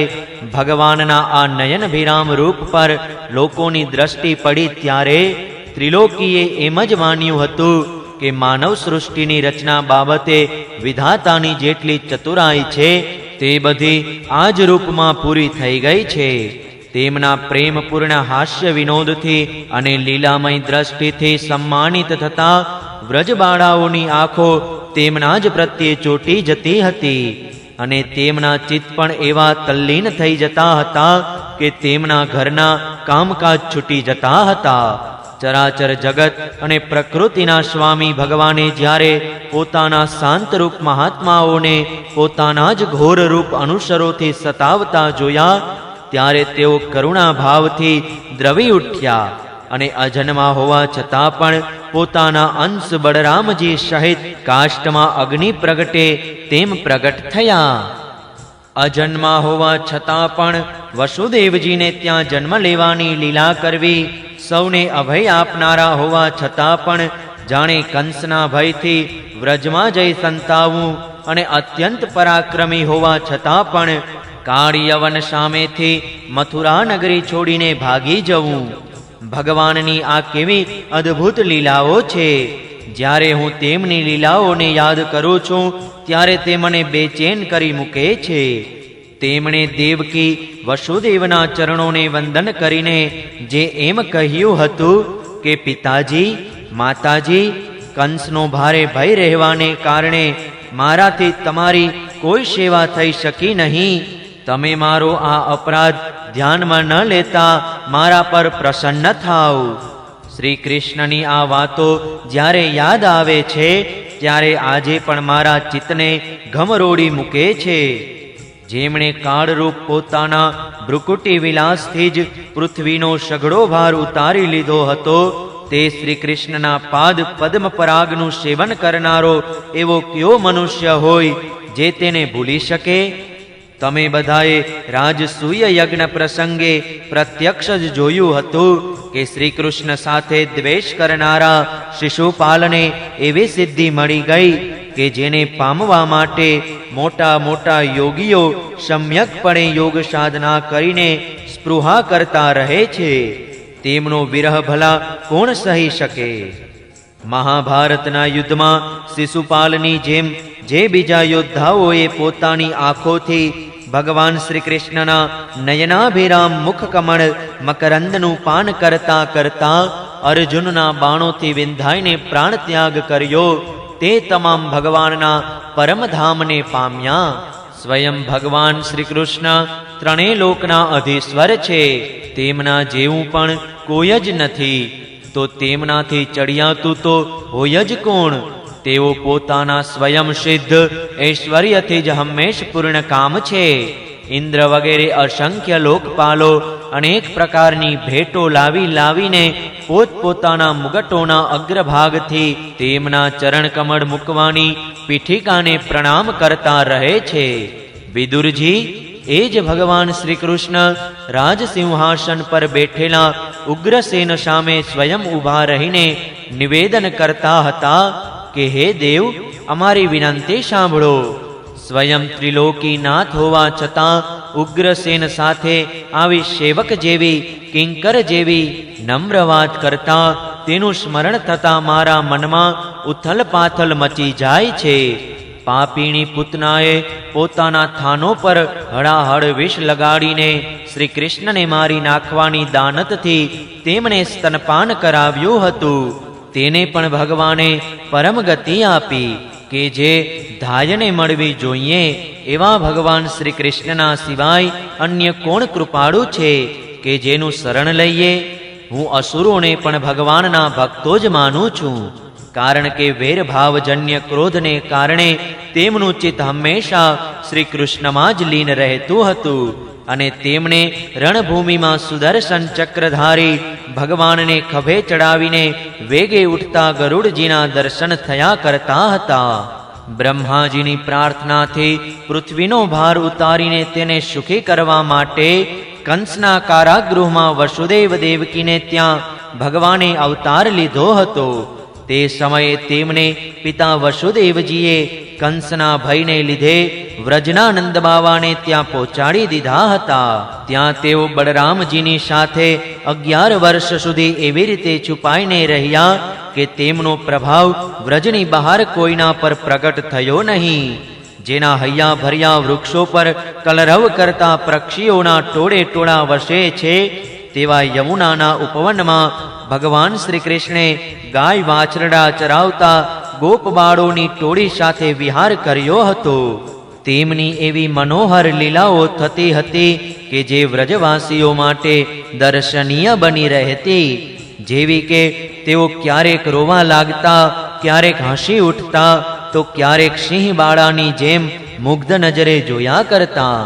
ભગવાનના આ નયનભિરામ રૂપ પર લોકોની દ્રષ્ટિ પડી ત્યારે ત્રિલોકીએ એમ જ માન્યું હતું કે માનવ સૃષ્ટિની રચના બાબતે વિધાતાની જેટલી ચતુરાઈ છે તે બધી આ જ રૂપમાં પૂરી થઈ ગઈ છે. તેમના પ્રેમપૂર્ણ હાસ્ય વિનોદથી અને લીલામય દ્રષ્ટિથી સમ્માનિત થતા વ્રજબાળાઓની આંખો તેમના જ પ્રત્યે ચોટી જતી હતી અને તેમના ચિત્ત પણ એવા તલ્લીન થઈ જતા હતા કે તેમના ઘરના કામકાજ છૂટી જતા હતા. ચરાચર જગત અને પ્રકૃતિના સ્વામી ભગવાને જ્યારે પોતાના શાંતરૂપ મહાત્માઓને પોતાના જ ઘોર રૂપ અનુસરોથી સતાવતા જોયા ત્યારે તેઓ કરુણા ભાવથી દ્રવી ઉઠ્યા અને અજન્મા હોવા છતાં પણ પોતાના અંશ બળરામજી સહિત કાષ્ટમાં અગ્નિ પ્રગટે તેમ પ્રગટ થયા. અજન્મા હોવા છતાં પણ વસુદેવજીને ત્યાં જન્મ લેવાની લીલા કરવી, સૌને અભય આપનારા હોવા છતાં પણ જાણે કંસના ભયથી વ્રજમાં જઈ સંતાવવું અને અત્યંત પરાક્રમી હોવા છતાં પણ કાળિયવન સામેથી મથુરા નગરી છોડીને ભાગી જવું. ભગવાનની આ કેવી અદ્ભુત લીલાઓ છે. જ્યારે હું તેમની લીલાઓને યાદ કરું છું ત્યારે તે મને બેચેન કરી મૂકે છે. તેમણે દેવકી વસુદેવના ચરણોને વંદન કરીને જે એમ કહ્યું હતું કે પિતાજી, માતાજી, કંસનો ભારે ભય રહેવાને કારણે મારાથી તમારી કોઈ સેવા થઈ શકી નહીં. તમે મારો આ અપરાધ ધ્યાનમાં ન લેતા મારા પર પ્રસન્ન થાઓ. શ્રી કૃષ્ણની આ વાતો જ્યારે યાદ આવે છે ત્યારે આજે પણ મારા ચિત્તને ઘમરોડી મૂકે છે. જેમણે કાળરૂપ પોતાના ભ્રુકુટી વિલાસથી જ પૃથ્વીનો સઘળો ભાર ઉતારી લીધો હતો તે શ્રી કૃષ્ણના પાદ પદ્મ પરાગનું સેવન કરનારો એવો કયો મનુષ્ય હોય જે તેને ભૂલી શકે? તમે બધાએ રાજસૂય યજ્ઞ પ્રસંગે પ્રત્યક્ષ જ જોયું હતું કે શ્રી કૃષ્ણ સાથે દ્વેષ કરનારા શિશુપાલને એવી સિદ્ધિ મળી ગઈ કે જેને પામવા માટે મોટા મોટા યોગીઓ સમ્યકપણે યોગ સાધના કરીને સ્પૃહા કરતા રહે છે, તેમનો વિરહ ભલા કોણ સહી શકે? મહાભારતના યુદ્ધમાં શિશુપાલની જેમ જે બીજા યોદ્ધાઓએ પોતાની આંખોથી ભગવાન શ્રી કૃષ્ણના નયનાભિરામ મુખકમળ મકરંદનું પાન કરતા કરતા અર્જુનના બાણોથી વિંધાઈને પ્રાણ ત્યાગ કર્યો, તે તમામ ભગવાનના પરમધામને પામ્યા. સ્વયં ભગવાન શ્રી કૃષ્ણ ત્રણેય લોકના અધીશ્વર છે, તેમના જેવું પણ કોઈ જ નથી, તો તેમનાથી ચડિયાતું તો હોય જ કોણ? તેઓ પોતાના સ્વયં સિદ્ધ ઐશ્વર્યથી જ હંમેશ પૂર્ણ કામ છે. ઇન્દ્ર વગેરે અસંખ્ય લોકપાલો અનેક પ્રકારની ભેટો લાવીને પોતપોતાના મુગટોના અગ્રભાગથી તેમના ચરણકમળ મૂકવાની પીઠિકાને પ્રણામ કરતા રહે છે. વિદુરજી, એ જ ભગવાન શ્રી કૃષ્ણ રાજસિંહાસન પર બેઠેલા ઉગ્રસેન સામે સ્વયં ઊભા રહીને નિવેદન કરતા હતા કે હે દેવ, અમારી વિનંતી સાંભળો. સ્વયં ત્રિલોકીનાથ હોવા છતાં ઉગ્રસેન સાથે આવી સેવક જેવી, કિંકર જેવી નમ્ર વાત કરતા તેનું સ્મરણ થતા મારા મનમાં ઉથલ પાથલ મચી જાય છે. પાપીણી પૂતનાએ પોતાના થાનો પર હળાહળ વિષ લગાડીને શ્રી કૃષ્ણને મારી નાખવાની દાનતથી તેમણે સ્તનપાન કરાવ્યું હતું. તેને પણ ભગવાને પરમ ગતિ આપી કે જે ધાયને મળવી જોઈએ એવા ભગવાન શ્રી કૃષ્ણના સિવાય અન્ય કોણ કૃપાળુ છે કે જેનું શરણ લઈએ? હું અસુરોને પણ ભગવાનના ભક્તો જ માનું છું, કારણ કે વેરભાવજન્ય ક્રોધને કારણે તેમનું ચિત્ત હંમેશા શ્રી કૃષ્ણમાં જ લીન રહેતું હતું, અને તેમણે રણભૂમિમાં સુદર્શન ચક્રધારી ભગવાનને ખભે ચડાવીને વેગે ઉઠતા ગરુડજીના દર્શન થયા કરતા હતા. બ્રહ્માજીની પ્રાર્થનાથી પૃથ્વીનો ભાર ઉતારીને તેને સુખી કરવા માટે કંસના કારાગૃહમાં વસુદેવ દેવકીને ત્યાં ભગવાને અવતાર લીધો હતો. તે સમયે તેમને પિતા વસુદેવજીએ કંસના ભયને લીધે વ્રજના નંદ બાવાને ત્યાં પહોંચાડી દીધા હતા. ત્યાં તેઓ બળરામજીની સાથે 11 વર્ષ સુધી એવી રીતે છુપાઈને રહ્યા કે તેમનો પ્રભાવ વ્રજની બહાર કોઈના પર પ્રગટ થયો નહીં. જેના હૈયા ભર્યા વૃક્ષો પર કલરવ કરતા પક્ષીઓના ટોળે ટોળા વસે છે, તેવા યમુનાના ઉપવનમાં ભગવાન શ્રી કૃષ્ણે ગાય વાછરડા ચરાવતા ગોપબાળોની ટોળી સાથે વિહાર કર્યો હતો. તેમની એવી મનોહર લીલાઓ થતી હતી કે જે વ્રજવાસીઓ માટે દર્શનીય બની રહેતી, જેવી કે તેઓ ક્યારેક રોવા લાગતા, ક્યારેક હસી ઉઠતા, તો ક્યારેક સિંહ બાળાની જેમ મુગ્ધ નજરે જોયા કરતા.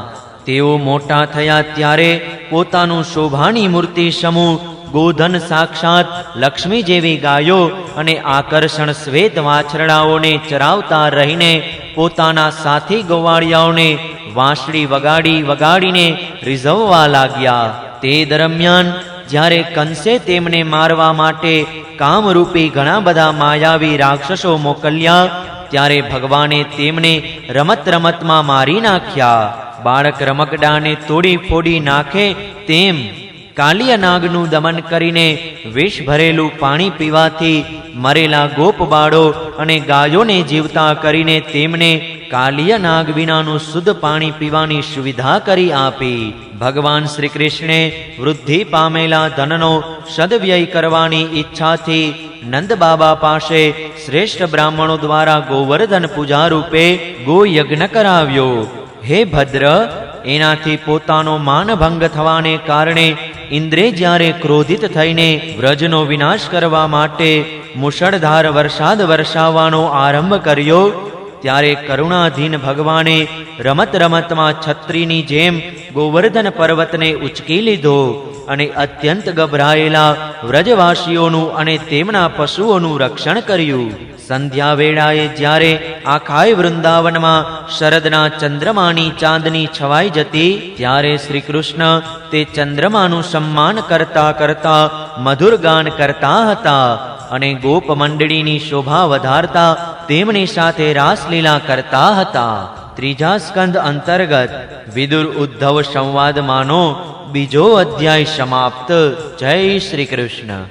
તેઓ મોટા થયા ત્યારે પોતાનું શોભાની મૂર્તિ સમૂહ ગોધન સાક્ષાત લક્ષ્મી જેવી ગાયો અને આકર્ષણ શ્વેત વાછરડાઓને ચરાવતા રહીને પોતાના સાથી ગોવાળિયાઓને વાંસળી વગાડીને રીઝવવા લાગ્યા. તે દરમિયાન જ્યારે કંસે તેમને મારવા માટે કામરૂપી ઘણા બધા માયાવી રાક્ષસો મોકલ્યા, ત્યારે ભગવાને તેમને રમતમાં મારી નાખ્યા. બાળક રમકડાને તોડી ફોડી નાખે તેમ કાલિયા નાગનું દમન કરીને વિષ ભરેલું પાણી પીવાથી મરેલા ગોપબાળો અને ગાયોને જીવતા કરીને તેમને કાલિયા નાગ વિનાનું શુદ્ધ પાણી પીવાની સુવિધા કરી આપી. ભગવાન શ્રી કૃષ્ણે વૃદ્ધિ પામેલા ધનનો સદવ્યય કરવાની ઈચ્છાથી નંદ બાબા પાસે શ્રેષ્ઠ બ્રાહ્મણો દ્વારા ગોવર્ધન પૂજા રૂપે ગોયજ્ઞ કરાવ્યો. હે ભદ્ર, એનાથી પોતાનો માનભંગ થવાને કારણે ઇન્દ્રે જ્યારે ક્રોધિત થઈને વ્રજનો વિનાશ કરવા માટે મુશળધાર વરસાદ વરસાવવાનો આરંભ કર્યો, ત્યારે કરુણાધીન ભગવાને રમતમાં છત્રીની જેમ ગોવર્ધન પર્વતને ઉચકી લીધો અને અત્યંત ગભરાયેલા વ્રજવાસીઓનું અને તેમના પશુઓનું રક્ષણ કર્યું. સંધ્યા વેળાએ જ્યારે આખાય વૃંદાવનમાં શરદના ચંદ્રમાની ચાંદની છવાઈ જતી, ત્યારે શ્રી કૃષ્ણ તે ચંદ્રમાનું સન્માન કરતા કરતા મધુર ગાન કરતા હતા. અને ગોપ મંડળીની શોભા વધારતા તેમની સાથે રાસલીલા કરતા હતા. ત્રીજા સ્કંદ અંતર્ગત વિદુર ઉદ્ધવ સંવાદમાંનો બીજો અધ્યાય સમાપ્ત. જય શ્રી કૃષ્ણ.